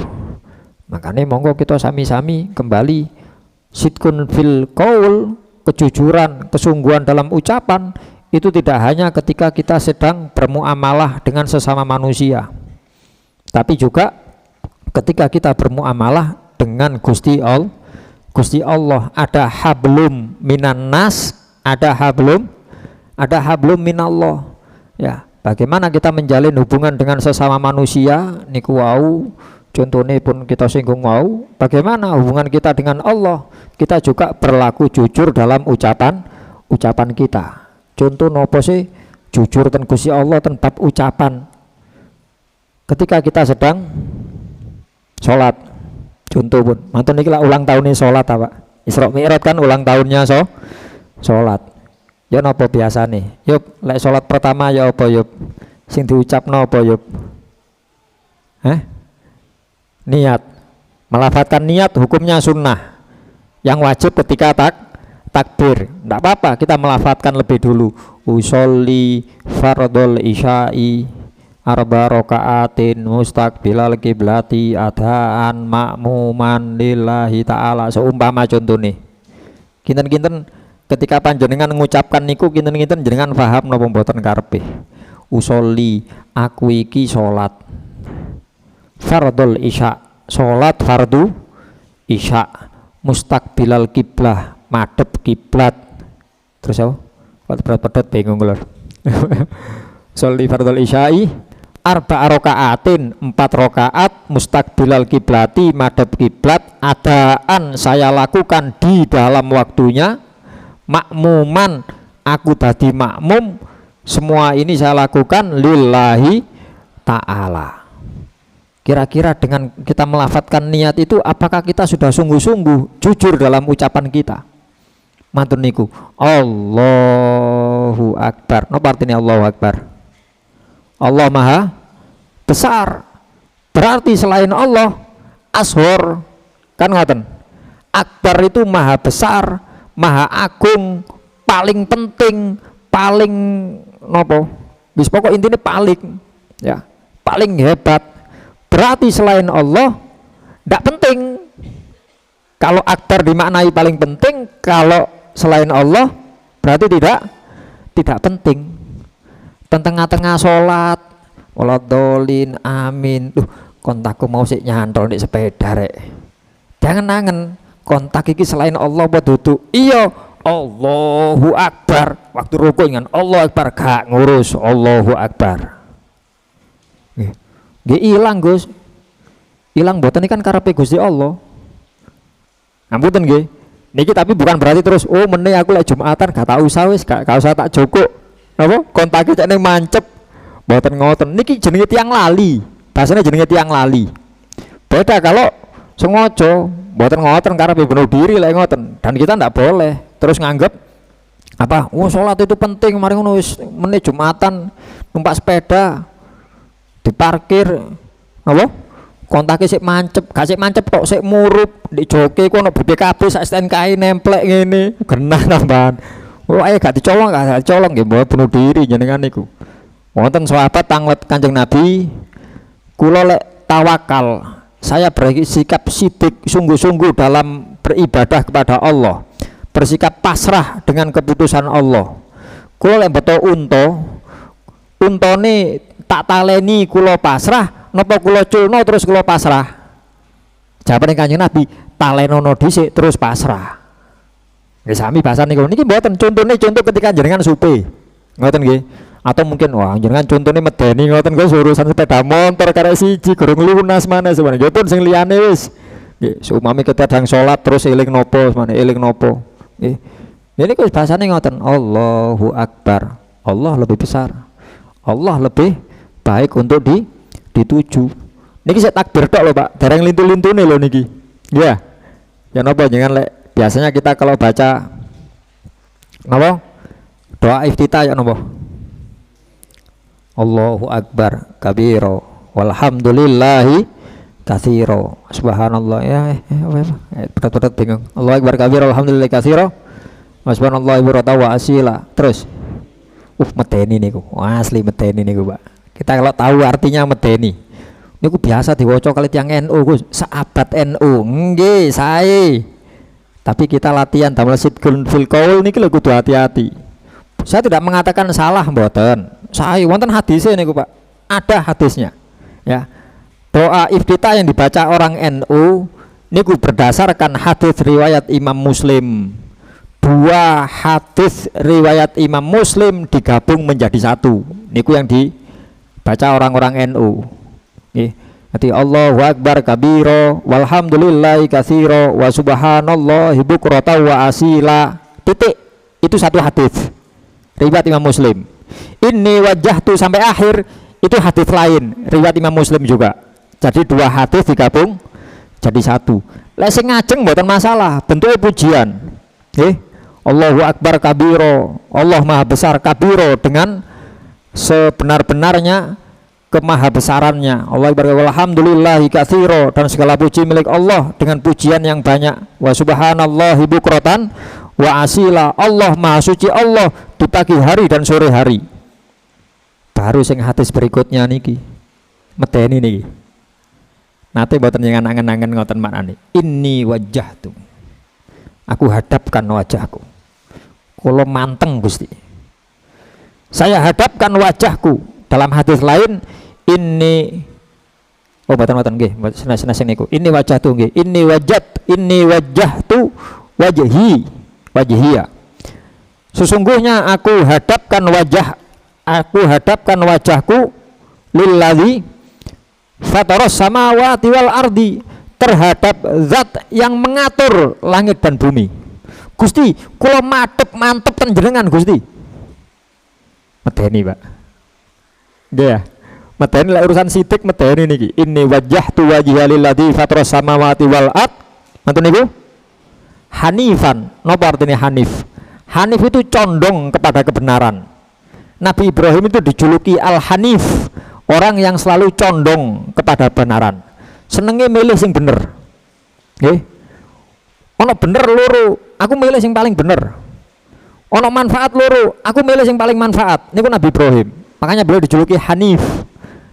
Makanya monggo kita sami-sami kembali sidqun fil qaul, kejujuran, kesungguhan dalam ucapan. Itu tidak hanya ketika kita sedang bermuamalah dengan sesama manusia, tapi juga ketika kita bermuamalah dengan Gusti Allah. Ada hablum minan nas, ada hablum minallah. Ya, bagaimana kita menjalin hubungan dengan sesama manusia niku wau, contohnya pun kita singgung wau, bagaimana hubungan kita dengan Allah. Kita juga berlaku jujur dalam ucapan kita. Contoh nopo sih jujur ten Gusti Allah ten bab ucapan. Ketika kita sedang sholat, contoh pun, mantun niki lah ulang tahunnya sholat apa? Isra Mi'raj kan ulang tahunnya sholat. Ya nopo biasa nih? Yuk, lek sholat pertama ya apa yuk? Sing diucap nopo yuk? Niat. Melafadzkan niat hukumnya sunnah. Yang wajib ketika takbir, tidak apa-apa kita melafadzkan lebih dulu. Usolli fardhol isya'i arba rakaatin mustaqbilal kiblati adaan makmuman lillahi ta'ala. Seumpama contohnya kinten-kinten ketika panjenengan mengucapkan niku kinten-kinten jenengan paham napa mboten karepe usolli aku iki salat fardul isya, salat fardu isya mustaqbilal kiblah madhep kiblat. Terus apa? Pedot bingung lho. Sholli fardul isya'i arba rakaatin 4 rakaat mustaqbilal kiblati madhep kiblat adaan saya lakukan di dalam waktunya makmuman aku tadi makmum semua ini saya lakukan lillahi ta'ala. Kira-kira dengan kita melafadzkan niat itu apakah kita sudah sungguh-sungguh jujur dalam ucapan kita? Mantun niku Allahu Akbar. Napa artinya Allahu Akbar? Allah Maha Besar. Berarti selain Allah ashor kan ngoten. Akbar itu Maha Besar, Maha Agung, paling penting, paling nopo? Bis pokok intinya paling ya, paling hebat. Berarti selain Allah tidak penting. Kalau akbar dimaknai paling penting, kalau selain Allah berarti tidak penting. Tengah-tengah sholat waladolin amin. Kontakku mau sik nyantol di sepeda rek. Jangan nangen kontak iki selain Allah buat duduk. Iya Allahu Akbar. Waktu rukuk ingat Allahu Akbar gak ngurus Allahu Akbar. Nggih ilang Gus. Ilang mboten kan karepe Gusti Allah. Ngapunten nggih. Niki tapi bukan berarti terus oh meneh aku lek Jumatan gak tak usah wis gak usah tak joko. Napa? Kontake cek ning mancep. Mboten ngoten. Niki jenenge tiang lali. Bahasane jenenge tiang lali. Beda kalau sengaja mboten ngoten karepe bunuh diri lek ngoten. Dan kita ndak boleh terus nganggep apa? Oh salat itu penting mari ngono wis meneh Jumatan numpak sepeda diparkir apa kontake sik mancep gak sik mancep tok sik murup di joke ku ono BPKB sak STNK nemplek ngene genah tambahan ae gak dicolong nggih mbok bunuh diri jenengan niku wonten sahabat tanglet Kanjeng Nabi kula lek tawakal saya bersikap sidik sungguh-sungguh dalam beribadah kepada Allah bersikap pasrah dengan keputusan Allah kula lek beto untone tak taleni kula pasrah napa kula culno terus kula pasrah. Jawabane Kanjeng Nabi talenono dhisik terus pasrah. Nggih sami bahasa niku niki mboten contohnya contoh ketika jenengan supe ngoten nggih atau mungkin wah jenengan contohnya medeni ngoten Gus urusan sepeda motor karek siji gorong lunas mana sebenarnya pun sing liyane wis nggih sumami ketedang salat terus eling nopo semane eling nopo nggih ini kok bahasane ngoten Allahu Akbar Allah lebih besar Allah lebih baik untuk dituju. Niki saya takbir tok lho Pak, dereng lintu-lintune lho niki. Ya. Ya napa jangan lek biasanya kita kalau baca napa? Doa iftitah ya napa? Allahu Akbar kabiro walhamdulillahi katsiro. Subhanallah ya berat-berat bingung. Allahu Akbar kabiro alhamdulillahi katsiro. Subhanallah wa asila. Terus medeni niku. Asli medeni niku Pak. Kita kalau tahu artinya medeni niku biasa diwaca kali tiyang NU Gus sahabat NU nggih sae tapi kita latihan damel sidqun fil qaul niki lho kudu hati-hati. Saya tidak mengatakan salah mboten sae wonten hadisnya niku Pak ada hadisnya ya doa iftitah yang dibaca orang NU niku berdasarkan hadis riwayat Imam Muslim. Dua hadis riwayat Imam Muslim digabung menjadi satu niku yang dibaca orang-orang NU. Nanti Allahu Akbar kabiro walhamdulillahi katsiro wa subhanallahi bukratan wa asila titik itu satu hadis riwayat Imam Muslim. Ini wajahtu sampai akhir itu hadis lain riwayat Imam Muslim juga. Jadi dua hadis digabung jadi satu. Lek sing ngajeng mboten masalah bentuknya pujian. Allahu Akbar kabiro Allah Maha Besar kabiro dengan sebenar-benarnya kemahabesarannya. Allah walhamdulillahi katsiro dan segala puji milik Allah dengan pujian yang banyak. Wa subhanallahi bukratan wa asila Allah Maha Suci Allah di pagi hari dan sore hari. baru sing hadis berikutnya niki medeni niki. Nate mboten yang angen-angen ngoten maknane. Inni wajjahtu. Aku hadapkan wajahku. Kula manteng Gusti. Saya hadapkan wajahku. Dalam hadis lain inni mboten nggih, senes niku. Inni wajjahtu nggih. Inni wajjahtu wajhiya. Sesungguhnya aku hadapkan wajahku lilladzi fataras samawati wal ardi, terhadap zat yang mengatur langit dan bumi. Gusti, kula mantep ten jenengan Gusti. Medeni, Pak. Nggih ya. Medeni lek urusan sidik medeni niki. Inni wajjahtu wajhiya lilladzi fataras samawati wal ard. Ngoten niku. Hanifan. Napa artinya hanif? Hanif itu condong kepada kebenaran. Nabi Ibrahim itu dijuluki Al-Hanif, orang yang selalu condong kepada kebenaran. Senenge milih sing bener. Nggih. Ono bener loro, aku milih sing paling bener. Ono manfaat loro, aku milih sing paling manfaat. Niku Nabi Ibrahim. Makanya beliau dijuluki Hanif.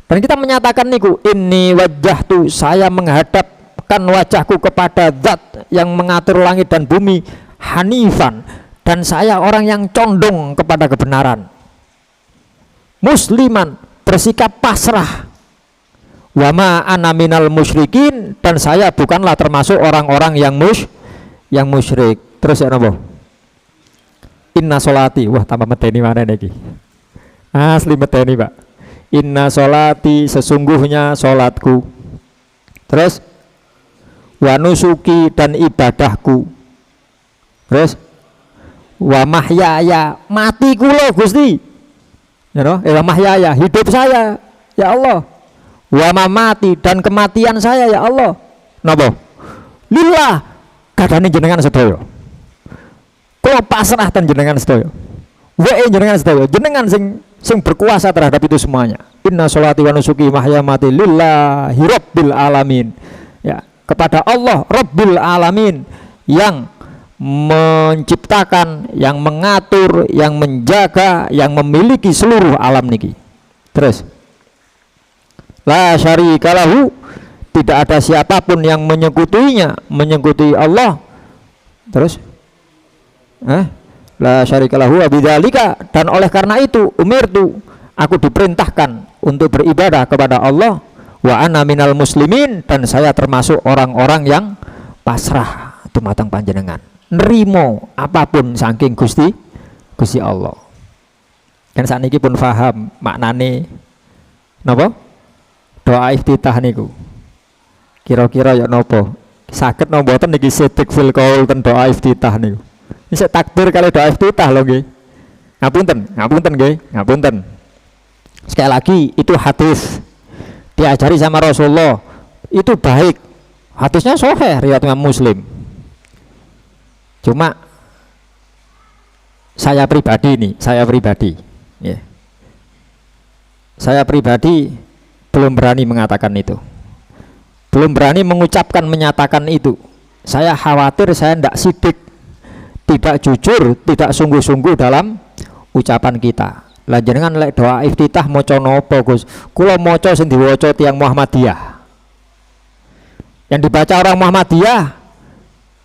Dan kita menyatakan niku, inni wajjahtu, saya menghadapkan wajahku kepada zat yang mengatur langit dan bumi, hanifan, dan saya orang yang condong kepada kebenaran. Musliman, bersikap pasrah. Wa ma ana minal musyrikin, dan saya bukanlah termasuk orang-orang yang musyrik. Terus ya napa? Inna sholati, wah tambah medeni mana niki? Asli medeni, Pak. Inna sholati, sesungguhnya sholatku. Terus wa nusuki, dan ibadahku. Terus wa mahyaya, mati kula Gusti. Ya no? Wa mahyaya, hidup saya ya Allah. Wa mamati, dan kematian saya ya Allah. Napa? Lillah, kadane jenengan sedaya. Kula pasrah ten jenengan sedaya. Wae jenengan sedaya, jenengan sing berkuasa terhadap itu semuanya. Inna sholati wa nusuki mahyamati lillahi rabbil alamin. Ya, kepada Allah Rabbil alamin, yang menciptakan, yang mengatur, yang menjaga, yang memiliki seluruh alam niki. Terus la syarikalahu, tidak ada siapapun yang menyekutuinya, menyekuti Allah. Terus la syarikalahu bidzalika, dan oleh karena itu umirtu, aku diperintahkan untuk beribadah kepada Allah. Wa ana minal muslimin, dan saya termasuk orang-orang yang pasrah dumateng panjenengan, nerimo apapun saking Gusti Allah. Kan sakniki pun paham maknane napa? Doa iftitah niku. Kira-kira ya napa? Saged napa mboten niki sidik fil qaul ten doa iftitah niku. Ini takbir kali doa iftitah lho nggih. Ngapunten nggih, ngapunten. Sekali lagi itu hadis diajari sama Rasulullah, itu baik. Hadisnya sahih riwayat Imam Muslim. Cuma saya pribadi ya. Saya pribadi belum berani mengatakan itu. Belum berani mengucapkan, menyatakan itu. Saya khawatir saya tidak sidik, tidak jujur, tidak sungguh-sungguh dalam ucapan kita. Lah jenengan lek doa iftitah maca napa Gus? Kula maca sing diwaca tiyang Muhammadiyah. Yang dibaca orang Muhammadiyah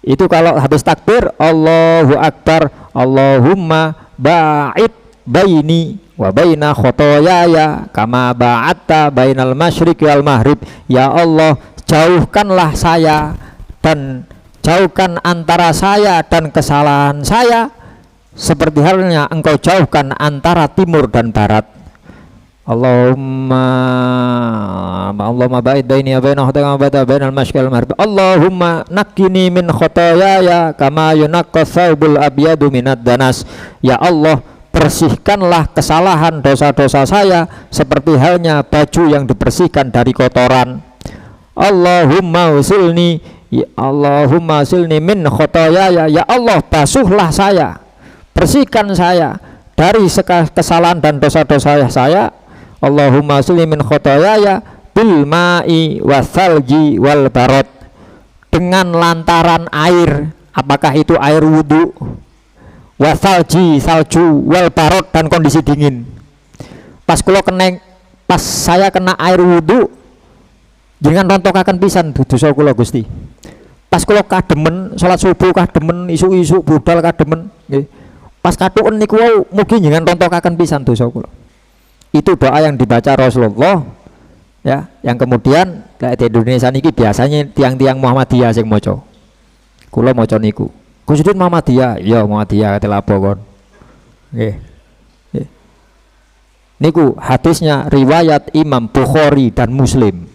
itu kalau habis takbir Allahu Akbar, Allahumma ba'id baini wa baina khotoyaya kama ba'atta bainal masyriqi wal maghrib. Ya Allah, jauhkanlah saya dan jauhkan antara saya dan kesalahan saya seperti halnya engkau jauhkan antara timur dan barat. Allahumma ba'id baini wa baina khotoyaya bainal masyriqi wal maghrib. Allahumma naqqini min khotoyaya kama yunaqqas thawbul abyadu minad danas. Ya Allah, bersihkanlah kesalahan dosa-dosa saya seperti halnya baju yang dibersihkan dari kotoran. Allahumma usilni, ya Allahumma usilni min khotoyaya. Ya Allah, basuhlah saya, bersihkan saya dari kesalahan dan dosa-dosa saya. Allahumma usilni min khotoyaya bil ma'i wasalji wal barot, dengan lantaran air, apakah itu air wudhu, wasalji salju wal barot, dan kondisi dingin. Pas saya kena air wudhu jenengan rontokaken pisan dosa kula Gusti. Pas kula kademen salat subuh kademen isu-isu budal kademen nggih. Pas katuken niku wau mugi jenengan rontokaken pisan dosa kula. Itu doa yang dibaca Rasulullah ya, yang kemudian di Indonesia niki biasanya tiang-tiang Muhammadiyah sing maca. Kula maca niku. Gusudin Muhammadiyah, iya Muhammadiyah kate lapo kon. Nggih. Niku hadisnya riwayat Imam Bukhari dan Muslim.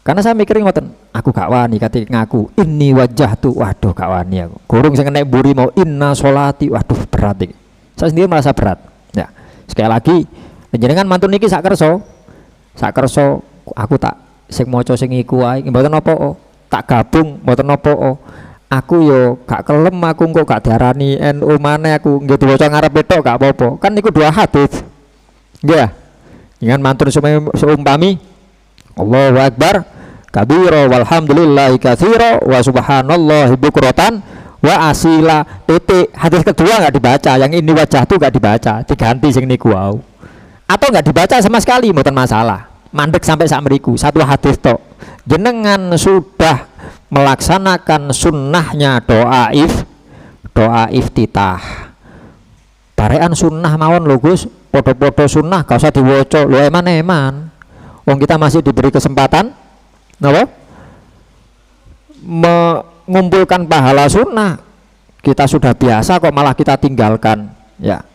Karena saya mikir ngoten, aku gak wani kate ngaku inni wajah tuh, waduh gak wani aku. Gurung sing nek mburi mau inna sholati, waduh berat iki. Saya sendiri merasa berat. Ya, sekali lagi jenengan mantun niki sak kersa aku tak sing maca sing iku wae mboten apa tak gabung mboten apa aku yo gak kelem aku kok gak diarani NU maneh aku nggih diwaca ngarepe tok gak apa-apa. Kan niku dua hadis. Nggih. Jangan mantun seumpami Allahu Akbar kabira walhamdulillahi katsira wa subhanallahi bukratan wa asila. Titik. Hadis kedua enggak dibaca, yang ini wajah tuh enggak dibaca, diganti sing niku wau. Atau enggak dibaca sama sekali mboten masalah. Mandek sampai sak mriku, satu hadis tok. Jenengan sudah melaksanakan sunnahnya doa iftitah. Barean sunnah mawon lho Gus, podo-podo sunnah gak usah diwaca. Lho eman-eman. Wong kita masih diberi kesempatan napa? Mengumpulkan pahala sunnah. Kita sudah biasa kok malah kita tinggalkan. Ya.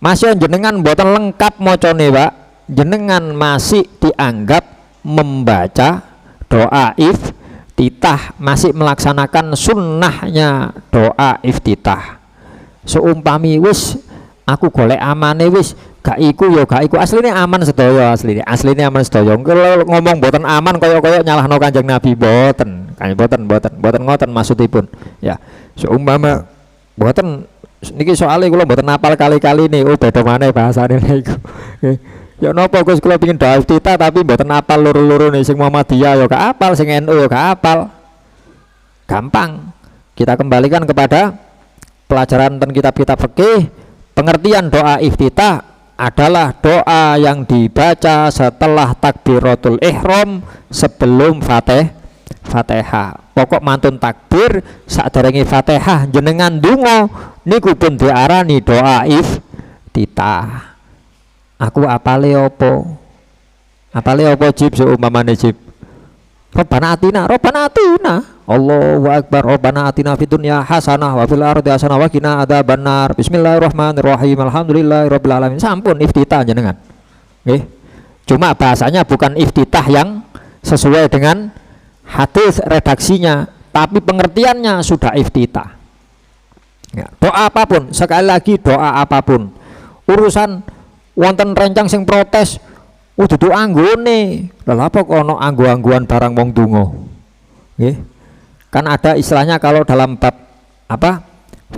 Masih jenengan mboten lengkap macane, Pak. Jenengan masih dianggap membaca doa iftitah, masih melaksanakan sunnahnya doa iftitah. Seumpami wis aku golek amane wis gak iku ya gak iku, asline aman sedaya, asline aman sedaya. Kalau ngomong boten aman kaya-kaya nyalahno Kanjeng Nabi, boten ngoten maksudipun. Ya, seumpama boten niki soalnya kula boten apal kali-kali nih, beda maneh bahasane niku. Ya napa Gus kula pengin doa iftitah tapi mboten apal loro-loro nih, sing Muhammadiyah ya gak apal, sing NU ya gak apal. Gampang. Kita kembalikan kepada pelajaran dan kitab-kitab fikih. Pengertian doa iftitah adalah doa yang dibaca setelah takbiratul ihram sebelum Fatihah. Pokok mantun takbir saderenge Fatihah jenengan ndonga niku pun diarani doa iftitah. Aku apale apa Jib seumpamane Jib. Rabbana atina Allahu akbar, Rabbana atina fid dunya hasanah wa fil ardi hasanah wa qina adzabannar. Bismillahirrahmanirrahim. Alhamdulillahirabbil alamin. Sampun iftitah jenengan. Nggih. Cuma bahasanya bukan iftitah yang sesuai dengan hadis redaksinya, tapi pengertiannya sudah iftitah. Ya, doa apapun, sekali lagi doa apapun. Urusan wonten rencang sing protes dudu anggone. Lha apa kok ana anggo-anggoan barang wong donga? Nggih. Kan ada istilahnya kalau dalam bab apa?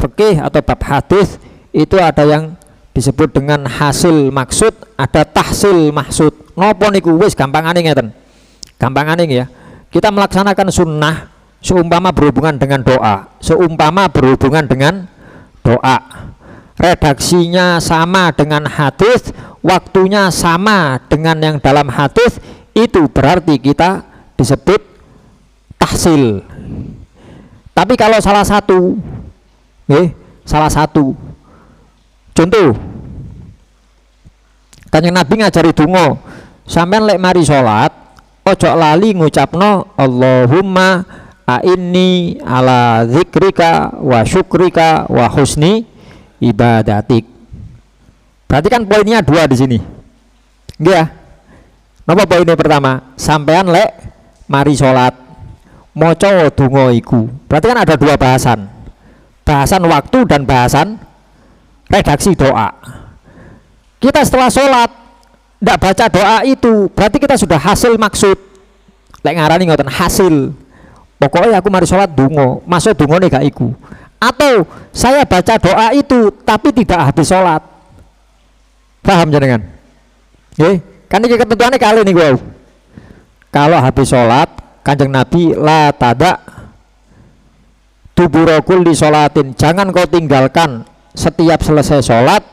Fikih atau bab hadis itu ada yang disebut dengan hasil maksud, ada tahsil maksud. Napa niku wis gampangane ngeten. Gampangane ya. Kita melaksanakan sunnah seumpama berhubungan dengan doa. Redaksinya sama dengan hadis, waktunya sama dengan yang dalam hadis, itu berarti kita disebut tahsil. Tapi kalau salah satu contoh Kanjeng Nabi ngajari donga, sampean lek mari salat ojo lali ngucapno Allahumma a'inni ala zikrika wa syukrika wa husni ibadatik. Berarti kan poinnya dua di sini. Nggih ya. Napa poinnya pertama? Sampean lek mari salat maca donga iku. Berarti kan ada dua bahasan. Bahasan waktu dan bahasan redaksi doa. Kita setelah sholat ndak baca doa itu, berarti kita sudah hasil maksud. Lek ngarani ngoten hasil. Pokoknya aku mari sholat donga, masuk dongane gak iku. Atau saya baca doa itu tapi tidak habis sholat. Paham jenengan? Nggih, kan iki ketentuannya kali niku wau. Kalau habis sholat, Kanjeng Nabi la tada tuburakul di sholatin, jangan kau tinggalkan setiap selesai sholat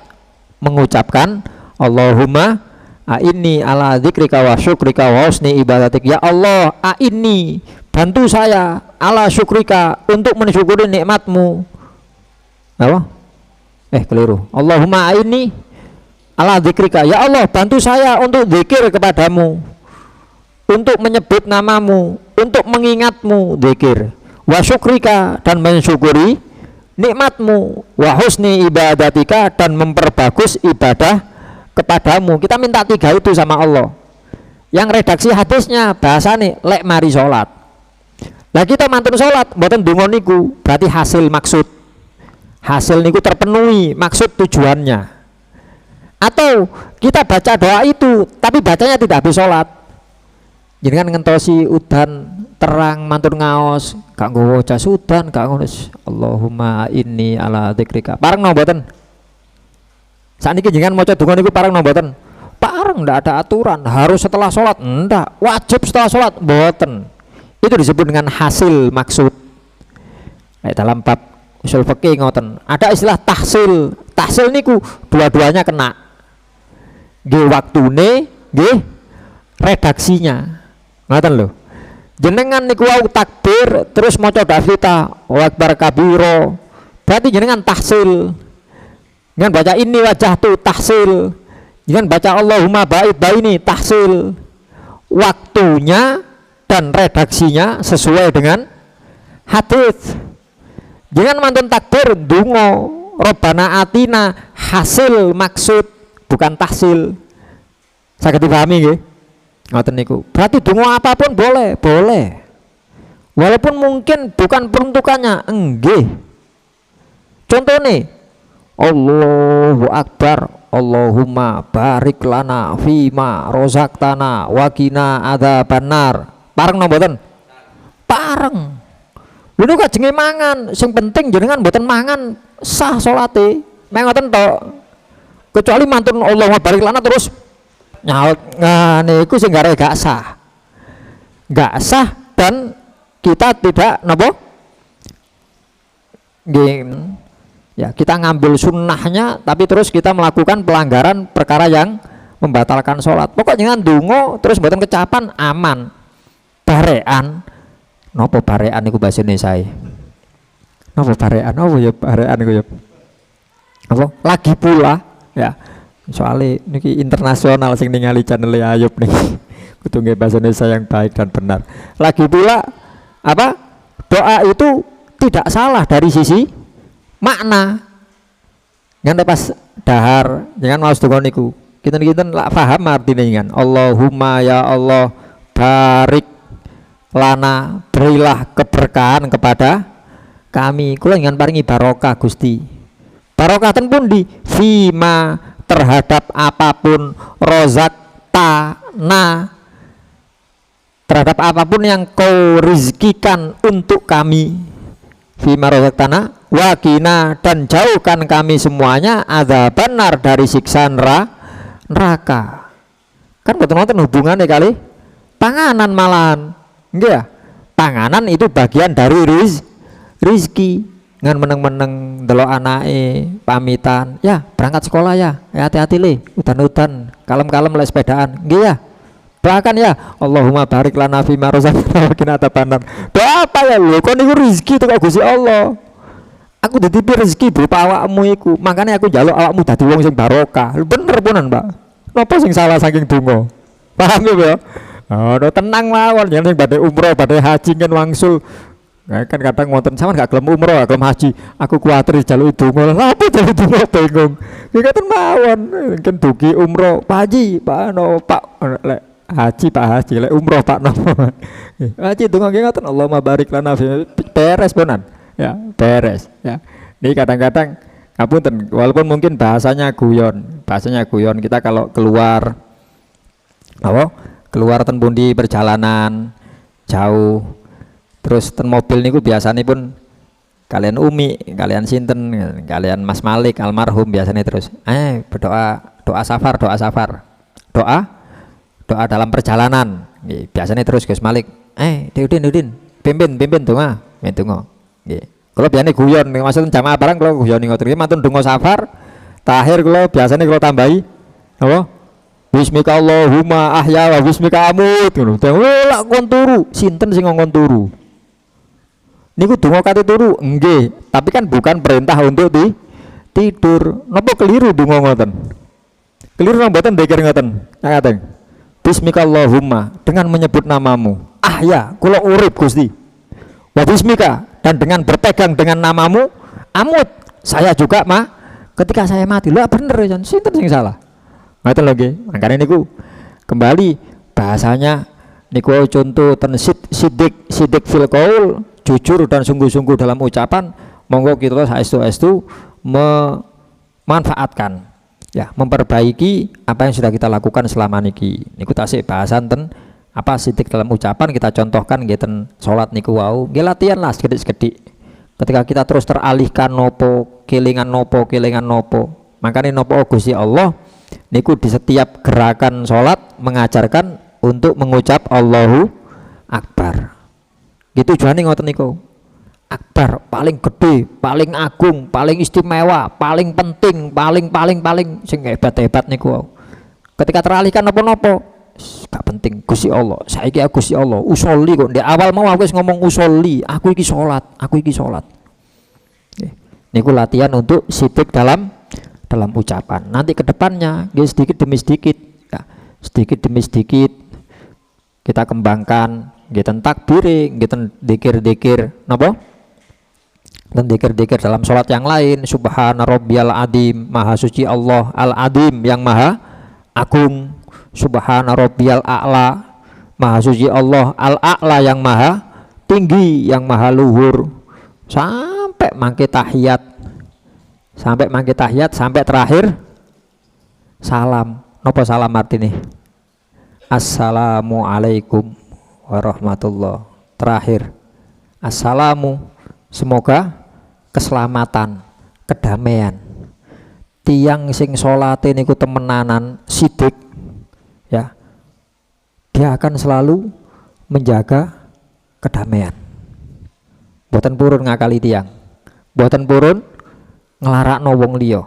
mengucapkan Allahumma a'inni ala dzikrika wa syukrika wa husni ibadatik. Ya Allah, a'inni, bantu saya ala syukrika, untuk mensyukuri nikmatmu. Apa? Keliru. Allahumma a'inni ala dzikrika. Ya Allah, bantu saya untuk zikir kepadamu, untuk menyebut namamu, untuk mengingatmu, zikir. Wa syukrika, dan mensyukuri nikmatmu. Wa husni ibadatika, dan memperbagus ibadah kepadamu. Kita minta 3 itu sama Allah. Yang redaksi hadisnya bahasa nih lek mari sholat. Lah kita mantun sholat mboten donga niku, berarti hasil maksud. Hasil niku terpenuhi maksud tujuannya. Atau kita baca doa itu tapi bacanya tidak habis sholat. Jadi kan ngentosi udan terang mantun ngaos, gak nggowo jas udan, gak ngono. Allahumma inni ala dzikrika. Pareng no mboten? Saat ini jangan mau donga niku pareng mboten? Pareng, ndak ada aturan harus setelah sholat, ndak, wajib setelah sholat mboten. Itu disebut dengan hasil maksud. Dalam bab usul fikih ngoten, ada istilah tahsil. Tahsil niku dua-duanya kena. Nggih waktune, nggih redaksinya. Ngoten lho. Jenengan niku wau takbir terus maca dafita Allahu akbar kabiro. Berarti jenengan tahsil. Dengan baca ini wajah tuh tahsil, dengan baca Allahumma ba'id baini tahsil. Waktunya dan redaksinya sesuai dengan hadis. Jangan mantun takbir dungo Robbana atina, hasil maksud bukan tahsil. Saged dipahami nggih? Ngoten niku. Berarti dungo apapun boleh, boleh. Walaupun mungkin bukan peruntukannya, nggih. Contoh nih, Allahu Akbar, Allahumma barik lana fima rozaktana wakina adzabannar. Pareng no mboten? Pareng. Lho kajenge mangan, sing penting jenengan mboten mangan sah salate. Mek ngoten tok. Kecuali mantun Allahumma barik lana terus nyaut ngene iku sing gak sah. Gak sah dan kita tidak napa? Nggih. Ya, kita ngambil sunnahnya tapi terus kita melakukan pelanggaran perkara yang membatalkan sholat. Pokoknya jangan dungo terus mboten kecapan, aman. Barean, nopo barean iku bahasa Indonesia. Nopo barean, nopo ya barean iku ya. Apa? Lagi pula, ya. Soalnya niki internasional sing ningali channel Ayub nih. Kudu nggih bahasa Indonesia yang baik dan benar. Lagi pula apa? Doa itu tidak salah dari sisi makna. Ngan pas dahar jangan mau donga niku kinten-kinten lak paham artine kan. Allahumma ya Allah barik lana, berilah keberkahan kepada kami. Kula jangan paringi barokah Gusti. Barokah ten pundi? Fima, terhadap apapun, rozak tana, terhadap apapun yang kau rizkikan untuk kami. Fima rozak tanah wakina, dan jauhkan kami semuanya adzabannar, dari siksa neraka. Kan betul-betul hubungannya kali panganan malahan enggak ya? Panganan itu bagian dari rizki. Ngan meneng-meneng delok anake pamitan ya berangkat sekolah ya hati-hati le udan-udan kalem-kalem le sepedaan nggih ya. Bahkan ya Allahumma barik lana fima razaqtana wa qina adzabannar. Doa apa ya lho kon niku rezeki teko Gusti Allah. Aku ditipi rezeki berupa awakmu iku. Makanya aku njaluk awakmu dadi wong sing barokah. Bener punan, Pak. Napa sing salah saking donga? Paham ya? Oh, tenang mawon yen sing badhe umroh, badhe haji kan wangsul. Nah, kan kadang wonten sampean gak gelem umroh, gak gelem haji. Aku kuwatir dijaluki donga. Lha apa jaluki donga bingung. Iki katen mawon. Kan dugi umroh, Pak Haji, Pak no, Pak lek haji Pak Haji, lek umroh Pak no. Haji donga nggih ngoten Allahumma barik lana beres punan. Ya, beres ya. Ini kadang-kadang ngapunten walaupun mungkin bahasanya guyon kita kalau keluar apa? Keluar ten pundi perjalanan jauh. Terus ten mobil niku biasanya pun kalian Umi, kalian sinten, kalian Mas Malik almarhum biasanya terus doa safar, doa dalam perjalanan. Biasanya terus Gus Malik, Udin, pimpin donga, nggih. Kalau biasanya guyon, maksudnya jamaah barang kalau guyon ngoten iki mantun donga safar, takhir kalau biasanya kalau tambahi Apa? Bismika Allahumma ahya wa bismika amut ngono. Lak kon turu, sinten sing ngongkon turu? Niku donga kate turu, nggih, tapi kan bukan perintah untuk tidur. Napa keliru donga ngoten? Keliru napa mboten dzikir ngoten? Ngaten. Bismika Allahumma, dengan menyebut namamu. Ahya, kula urip Gusti. Wa bismika, dan dengan berpegang dengan namamu, amut. Saya juga ketika saya mati. Lah bener ya, sinten sing salah? Ngoten lho nggih. Makane niku kembali bahasanya niku contoh ten sidik fil qaul, jujur dan sungguh-sungguh dalam ucapan. Monggo kita saestu-estu memanfaatkan ya, memperbaiki apa yang sudah kita lakukan selama niki. Niku tasik bahasan ten apa sidik dalam ucapan kita contohkan nggih ten salat niku wau. Nggih latihan lah sekedik-sekedik. Ketika kita terus teralihkan nopo, kelingan nopo, makanya nopo Gusti Allah niku di setiap gerakan sholat mengajarkan untuk mengucap Allahu Akbar. Gitu tujuannya ngoten niku. Akbar paling gede, paling agung, paling istimewa, paling penting, paling sing hebat niku. Ketika teralihkan nopo gak penting Gusti Allah. Saiki aku Gusti Allah, usolli kok. Di awal mau aku ngomong usolli, aku iki salat. Niku latihan untuk sidik dalam ucapan. Nanti kedepannya sedikit demi sedikit ya, sedikit demi sedikit kita kembangkan gitu takbir, gitu dikir napa? Dan dikir dalam sholat yang lain. Subhana rabbiyal adim, maha suci Allah al-adim yang maha agung. Subhana rabbiyal a'la, maha suci Allah al-a'la yang maha tinggi, yang maha luhur. Sampai mangke tahiyat, sampai terakhir salam. Napa salam artine? Assalamualaikum warahmatullah. Terakhir assalamu, semoga keselamatan, kedamaian. Tiang sing salate niku temenanan sidik ya, dia akan selalu menjaga kedamaian. Boten purun ngakali tiang, boten purun nglarakno wong liya,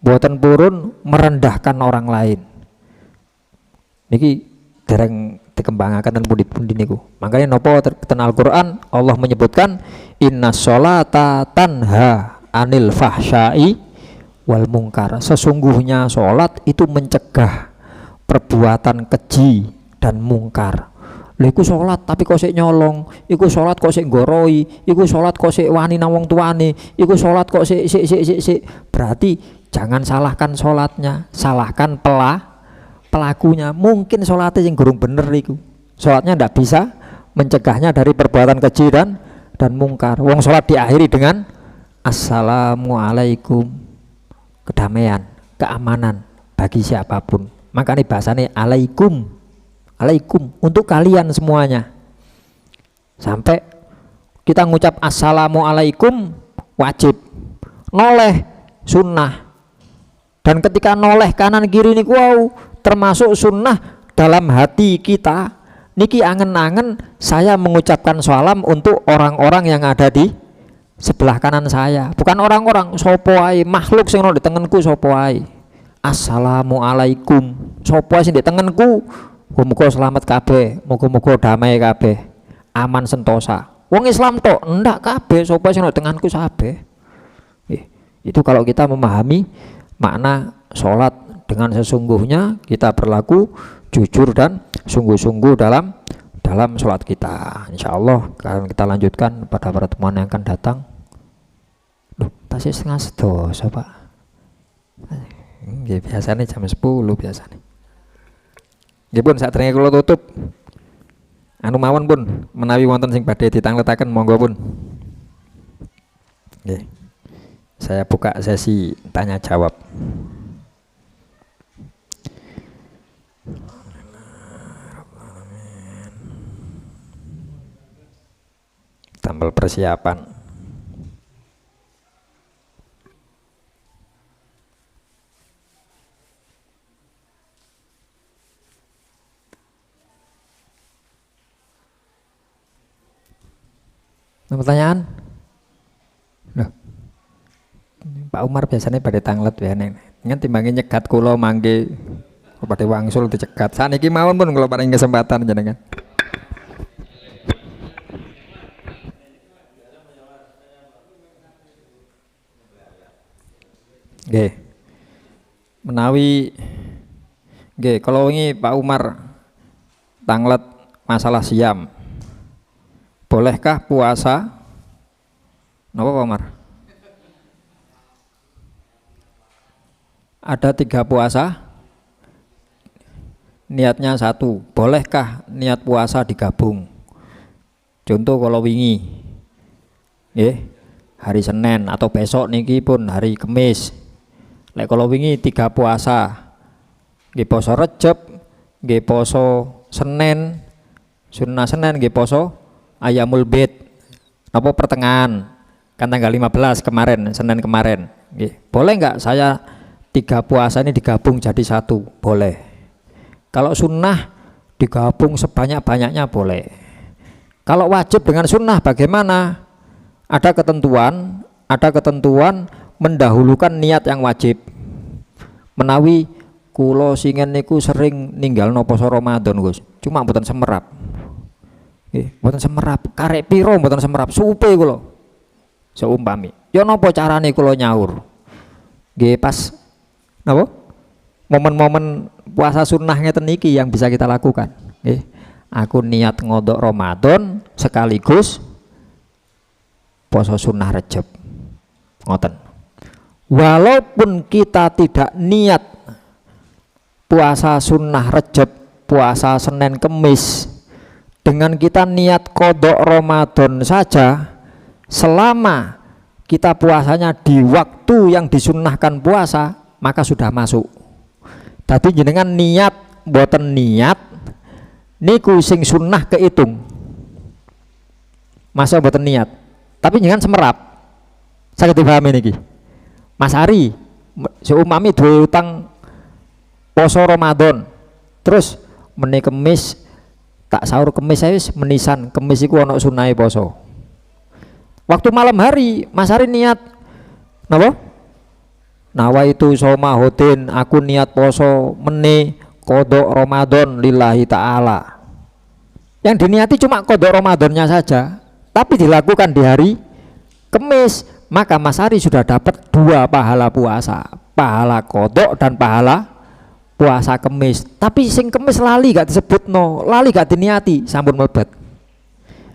boten purun merendahkan orang lain. Niki dereng dikembangaken ten pundi-pundi niku. Makanya napa ten Al-Qur'an Allah menyebutkan innas sholata tanha anil fahsyai wal mungkar. Sesungguhnya sholat itu mencegah perbuatan keji dan mungkar. Lha iku sholat tapi kok sik nyolong, iku sholat kok sik nggoroi, iku sholat kok sik wani nang wong tuane, iku sholat kok sik. Berarti jangan salahkan sholatnya, salahkan pelakunya. Mungkin sholatnya yang gurung bener iku, sholatnya ndak bisa mencegahnya dari perbuatan keji dan mungkar. Wong sholat diakhiri dengan assalamualaikum, kedamaian, keamanan bagi siapapun. Makanya bahasanya alaikum untuk kalian semuanya. Sampai kita ngucap assalamualaikum wajib, noleh sunnah. Dan ketika noleh kanan kiri niku wow, termasuk sunnah dalam hati kita. Niki angen-angen saya mengucapkan salam untuk orang-orang yang ada di sebelah kanan saya, bukan orang-orang sopo ae, makhluk sing ono di tengenku sopo ae. Assalamualaikum sopo ae sing di tengenku, muga-muga selamat kabeh, muga-muga damai kabeh, aman sentosa. Wong Islam tok ndak kabeh, sopo ae sing ono di tenganku kabeh. Itu kalau kita memahami makna sholat dengan sesungguhnya, kita berlaku jujur dan sungguh-sungguh dalam sholat kita. Insya Allah akan kita lanjutkan pada pertemuan yang akan datang. Tasih setengah sedoso Pak. Biasanya jam 10 biasanya. Nggih pun saderenge kula tutup. Anu mawon pun menawi wonten sing badhe ditangletaken monggo pun. Nggih. Saya buka sesi tanya jawab. Tambal persiapan. Pertanyaan? Loh. Pak Umar biasanya pada tanglet ya neng. Dengan timbangnya nyegat kulo mangge Pada wangsul dicegat. Saniki mawon pun kalau paling kesempatan jenengan. Nggih. Menawi nggih kalau ini Pak Umar tanglet masalah siam. Bolehkah puasa? Napa Pak Umar? Ada 3 puasa. Niatnya 1, bolehkah niat puasa digabung? Contoh kalau wingi hari Senin atau besok niki pun hari Kamis. Lek kalau wingi 3 puasa, nggih poso Rejab, nggih poso Senin, sunnah Senin, nggih poso Ayamul Bid. Napa pertengahan kan tanggal 15 kemarin, Senin kemarin. Nggih, boleh nggak saya 3 puasa ini digabung jadi 1? Boleh. Kalau sunnah digabung sebanyak-banyaknya boleh. Kalau wajib dengan sunnah bagaimana? Ada ketentuan mendahulukan niat yang wajib. Menawi kula singen niku sering ninggalno poso Ramadan, Gus. Cuma mboten semerap. Nggih, mboten semerap. Karek piro mboten semerap, supe kula. Seumpami. Ya napa carane kula nyaur? Nggih pas napa? Momen-momen puasa sunnah ngeten niki yang bisa kita lakukan. Aku niat ngodok Ramadan sekaligus poso sunnah Rejab. Ngoten. Walaupun kita tidak niat puasa sunnah Rejab, puasa Senin Kemis, dengan kita niat kodok Ramadan saja, selama kita puasanya di waktu yang disunnahkan puasa, maka sudah masuk. Tadi jenengan niat mboten niat niku sing sunnah kehitung. Masa mboten niat. Tapi jenengan semerap. Saged dipahami niki. Mas Ari seumami duwe utang poso Ramadan. Terus meni Kemis tak sahur Kemis wis menisan Kemis iku ana sunahe poso. Waktu malam hari Mas Ari niat napa? Nawa itu somahodin, aku niat poso meni kodok Ramadan lillahi ta'ala. Yang diniati cuma kodok Ramadannya saja, tapi dilakukan di hari Kemis, maka Mas Ari sudah dapat 2 pahala puasa, pahala kodok dan pahala puasa Kemis. Tapi sing Kemis lali gak disebut lali gak diniati, sampun mlebet.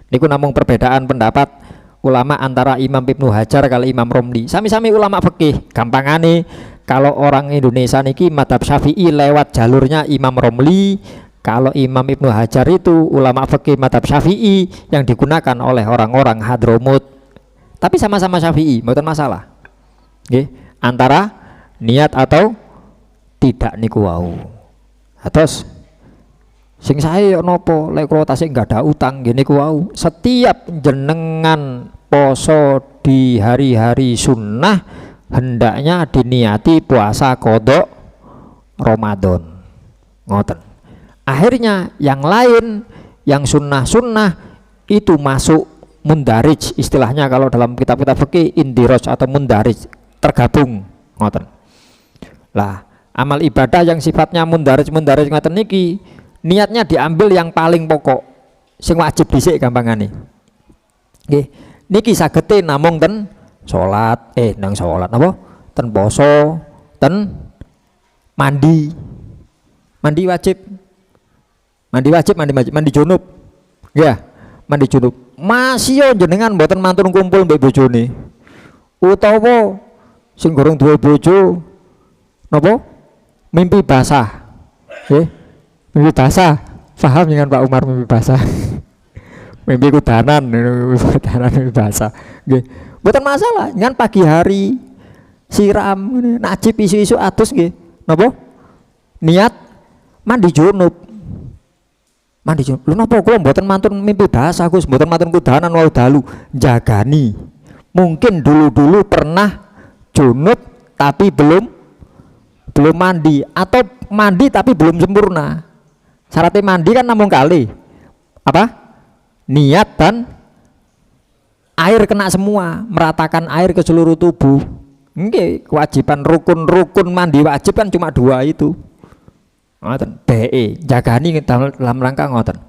Niku namung perbedaan pendapat ulama antara Imam Ibnu Hajar kali Imam Romli. Sami-sami ulama fikih. Gampangane kalau orang Indonesia niki madzhab Syafi'i lewat jalurnya Imam Romli. Kalau Imam Ibnu Hajar itu ulama fikih madzhab Syafi'i yang digunakan oleh orang-orang Hadramut. Tapi sama-sama Syafi'i, mboten masalah. Nggih, antara niat atau tidak niku wau. Terus sing sae nopo lek kula tasih enggak ada utang ngene ku wau. Setiap jenengan poso di hari-hari sunnah hendaknya diniati puasa kodok Ramadan. Ngoten. Akhirnya yang lain yang sunnah-sunnah itu masuk mundarij, istilahnya kalau dalam kitab-kitab fikih indiraj atau mundarij, tergabung. Ngoten. Lah, amal ibadah yang sifatnya mundarij ngoten niki niatnya diambil yang paling pokok sing wajib dhisik gampangane. Nggih, niki sagete namung ten salat, nang salat napa? Ten poso, ten mandi. Mandi wajib, mandi junub. Ya, mandi junub. Masih jenengan mboten mantun kumpul mbek bojone. Utawa sing gorong duwe bojo napa? Mimpi basah. Nggih. Mimpi basah, paham dengan Pak Umar mimpi basah? Mimpi kudanan, mimpi basah. Nggih, mboten masalah. Dengan pagi hari siram, najib isu-isu atus nggih. Napa? Niat mandi junub. Mandi junub. Lho napa kula mboten mantun mimpi basah, Gus? Mboten mantun kudanan wau dalu, jagani. Mungkin dulu-dulu pernah junub tapi belum mandi, atau mandi tapi belum sempurna. Syaratnya mandi kan namung kali apa? Niat dan air kena semua, meratakan air ke seluruh tubuh. Nggih, kewajiban rukun mandi wajib kan cuma 2 itu. ngoten BE jagani dalam rangka ngoten.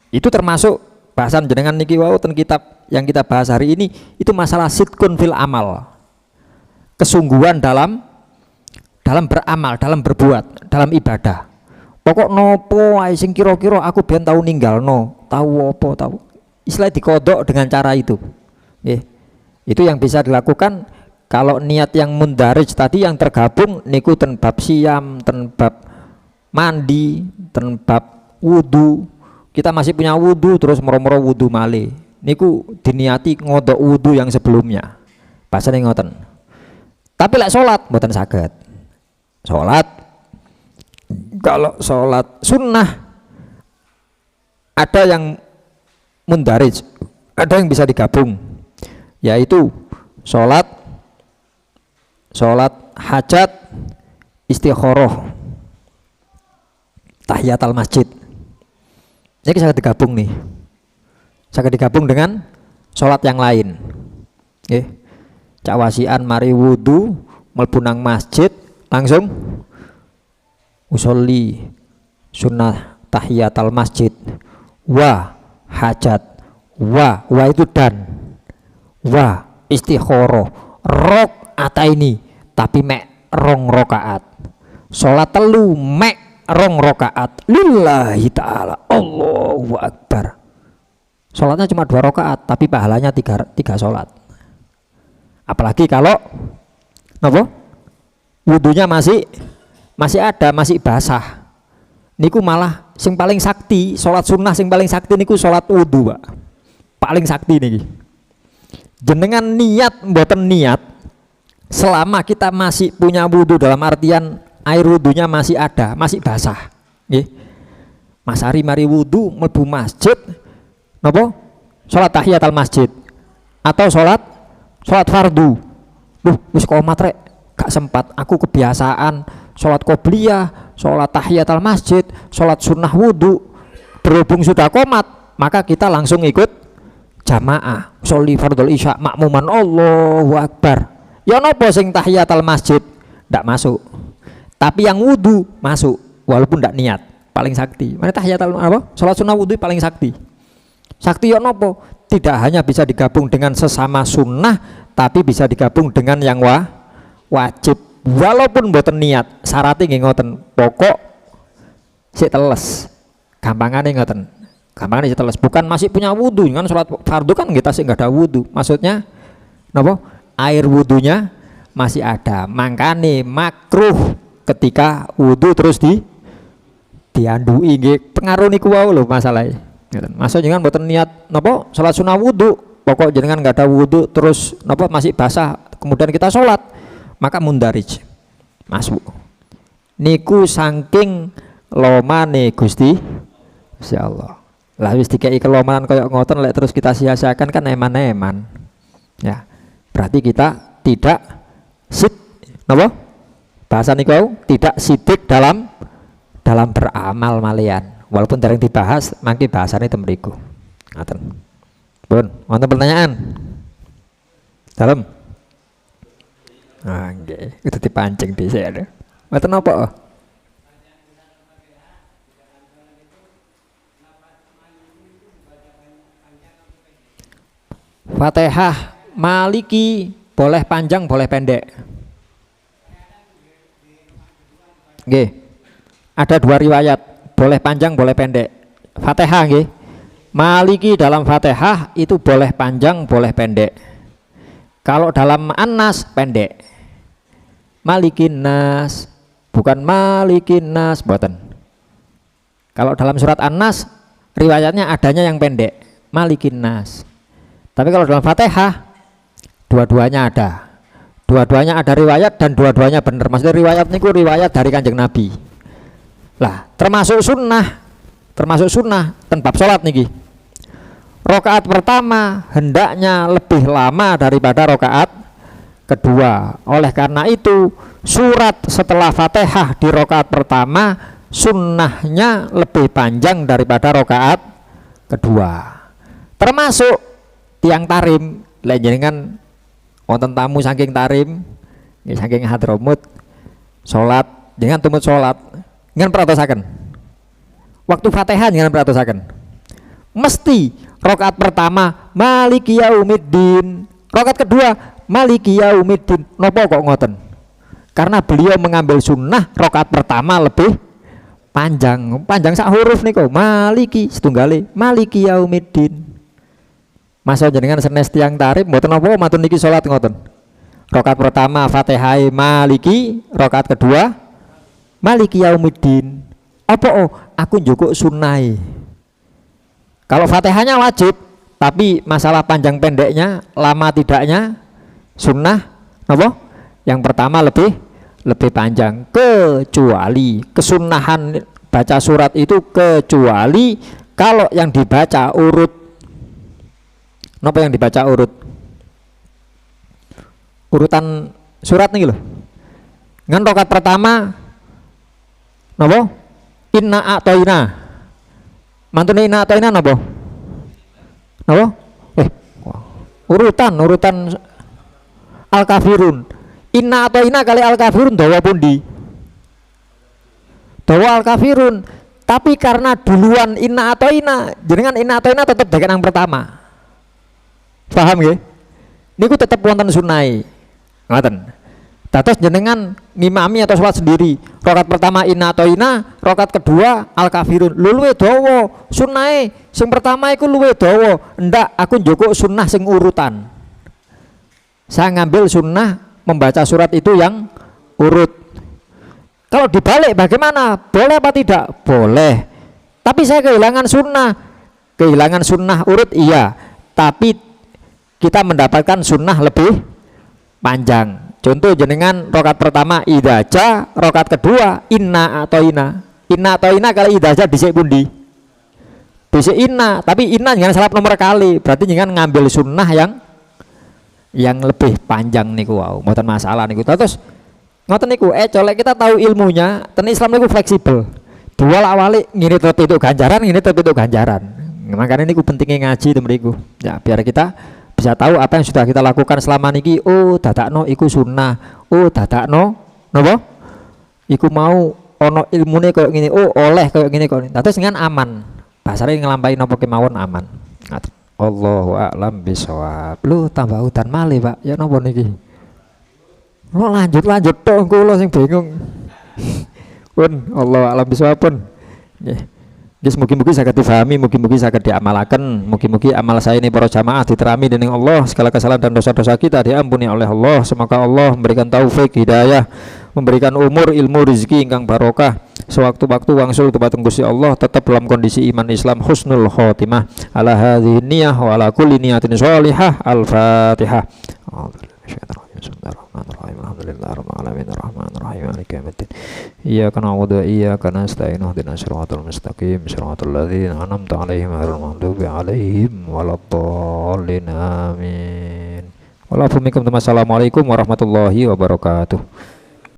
Itu termasuk bahasan jenengan niki wau ten kitab yang kita bahas hari ini, itu masalah sidqun fil amal, kesungguhan dalam beramal, dalam berbuat, dalam ibadah. Pokok nopo ae sing kira-kira aku ben tau ninggalno, tahu apa tahu. Istilah dikodok dengan cara itu. Nggih. Itu yang bisa dilakukan kalau niat yang mundarij tadi yang tergabung niku ten bab siam, ten bab mandi, ten bab wudu. Kita masih punya wudu terus moro-moro wudu malih. Niku diniati ngodok wudu yang sebelumnya. Bahasane ngoten. Tapi lek salat mboten saged. Salat kalau salat sunnah ada yang mundarij, ada yang bisa digabung, yaitu salat hajat, istikharah, tahiyatul masjid. Ini bisa digabung nih, bisa digabung dengan salat yang lain. Cawasian mari wudu, mlebu nang masjid, langsung usolli sunnah tahiyatul masjid wa hajat wa itu dan wa istikharah ini tapi mek rong rakaat, salat telu mek rong rakaat lillahi ta'ala, Allahu akbar. Salatnya cuma 2 rakaat tapi pahalanya 3 salat. Apalagi kalau napa wudunya masih ada, masih basah, niku malah sing paling sakti, salat sunnah sing paling sakti niku salat wudu, Pak. Paling sakti niki. Jenengan niat mboten niat, selama kita masih punya wudu dalam artian air wudunya masih ada, masih basah, nggih. Mas Ari mari wudu mlebu masjid napa? Salat tahiyatul masjid atau salat fardu. Wis qomat rek, gak sempat, aku kebiasaan sholat qobliyah, sholat tahiyatul masjid, sholat sunnah wudu. Berhubung sudah qomat, maka kita langsung ikut jamaah sholli fardhu isya makmuman Allahu akbar. Ya nopo sing tahiyatul masjid ndak masuk, tapi yang wudu masuk walaupun ndak niat, paling sakti. Mana tahiyatul apa? Sholat sunnah wudu paling sakti. Sakti ya nopo? Tidak hanya bisa digabung dengan sesama sunnah, tapi bisa digabung dengan yang wajib. Walaupun mboten niat, syaratnya nggih ngoten, pokok sik teles. Gampangane ngoten. Gampangane sik teles, bukan masih punya wudu, kan salat fardu kan kita sih enggak ada wudu. Maksudnya napa? Air wudunya masih ada. Mangkane makruh ketika wudu terus diandui nggih. Pengaruh niku wae lho masalahe. Ngoten. Maksud jenengan mboten niat napa? Salat sunah wudu, pokok jenengan enggak ada wudu terus napa masih basah, kemudian kita salat, maka mundarij masuk. Niku saking lomane Gusti Allah. Lah wis dikei kelomanan kaya ngoten lek terus kita sia-siakan kan eman-eman. Ya. Berarti kita tidak napa? Bahasa niku tidak sidik dalam beramal malian. Walaupun dereng dibahas, mangke bahasane teng mriku. Ngoten. Pun, wonten pertanyaan? Dalem. Ah, nggih, itu dipancing dhisik ada. Mboten napa? Fatihah Maliki boleh panjang, boleh pendek. Nggih. Ada 2 riwayat, boleh panjang, boleh pendek. Fatihah nggih. Maliki dalam Fatihah itu boleh panjang, boleh pendek. Kalau dalam An-Nas pendek. Malikin Nas, bukan Malikin Nas, boten. Kalau dalam surat An-Nas riwayatnya adanya yang pendek, Malikin Nas. Tapi kalau dalam Fatihah dua-duanya ada. Dua-duanya ada riwayat dan dua-duanya benar. Maksudnya riwayat niku riwayat dari Kanjeng Nabi. Lah, termasuk sunnah ten bab salat niki. Rakaat pertama hendaknya lebih lama daripada rakaat kedua. Oleh karena itu, surat setelah Fatihah di rakaat pertama sunnahnya lebih panjang daripada rakaat kedua. Termasuk tiang tarim, lek jenengan wonten tamu saking tarim, saking Hadramut, salat dengan tumut salat Jangan perhatikan. Waktu Fatihah jangan perhatikan. Mesti rakaat pertama Maliki Yaumiddin, rakaat kedua Maliki Yaumiddin. Nopo kok ngoten? Karena beliau mengambil sunnah rakaat pertama lebih panjang sak huruf niku. Maliki setunggale Maliki Yaumiddin. Masa jenengan senes tiang tarif mboten napa matun niki salat ngoten. Rakaat pertama Fatihah Maliki, rakaat kedua Maliki Yaumiddin. Apa aku njukuk sunnah. Kalau Fatihahnya wajib, tapi masalah panjang pendeknya, lama tidaknya sunnah apa? Yang pertama lebih panjang, kecuali kesunnahan baca surat itu kecuali kalau yang dibaca urut. Napa yang dibaca urut? Urutan surat nih loh. Ngan rakaat pertama napa? Inna a'toina. Mantune inna a'toina napa? Napa? Urutan Al-Kafirun. Inna a'toina kali Al-Kafirun dawa pundi? Dawa Al-Kafirun. Tapi karena duluan inna a'toina, jenengan inna a'toina tetap dagen yang pertama. Paham nggih? Niku tetap wonten sunai. Ngoten. Dados jenengan ngimami atau sholat sendiri, rakaat pertama inna atoina, rakaat kedua al kafirun. Luwe dawa, sunnahe sing pertama iku luwe dawa. Ndak, aku njoko sunnah sing urutan. Saya ngambil sunnah membaca surat itu yang urut. Kalau dibalik bagaimana? Boleh apa tidak? Boleh. Tapi saya kehilangan sunnah urut iya. Tapi kita mendapatkan sunnah lebih panjang. Contoh jenengan rakaat pertama idaja, rakaat kedua inna atoina. Inna atoina kalau idaja dhisik pundi? Dhisik inna, tapi inna jangan salah nomor kali. Berarti jangan ngambil sunnah yang lebih panjang niku wau. Mboten masalah niku. Terus ngoten niku colek kita tahu ilmunya, ten Islam niku fleksibel. Dua awali ngene tetep ganjaran, ngene tetep ganjaran. Makanya niku pentingnya ngaji mriku. Ya biar kita bisa tahu apa yang sudah kita lakukan selama niki. Oh dadakno iku sunnah, oh dadakno napa iku mau ono ilmune koyo ngene, oh oleh koyo ngene kok. Terus dengan aman basare nglampahi napa kemawon aman. Allahu a'lam bishawab. Lu tambah udan malih Pak ya napa niki? Oh lanjut tok kula sing bingung. Pun Allahu a'lam bishawab pun nggih. Guys, mugi-mugi saged difahami, mugi-mugi saged diamalaken, mugi-mugi amal saya ini para jamaah diterami dening Allah, segala kesalahan dan dosa-dosa kita diampuni oleh Allah. Semoga Allah memberikan taufik hidayah, memberikan umur, ilmu, rezeki ingkang barokah, sewaktu-waktu wangsul dumateng Gusti Allah, tetap dalam kondisi iman Islam, husnul khotimah. Ala hadhihi niyah wa ala kulli niyatin sholihah. Al-Fatihah. Bismillahirrahmanirrahim. Maliki yaumiddin. Iyyaka na'budu wa iyyaka nasta'in. Ihdinas siratal mustaqim. Siratal ladzina an'amta 'alaihim ghairil maghdubi 'alaihim waladdallin. Amin. Wassalamualaikum warahmatullahi wabarakatuh.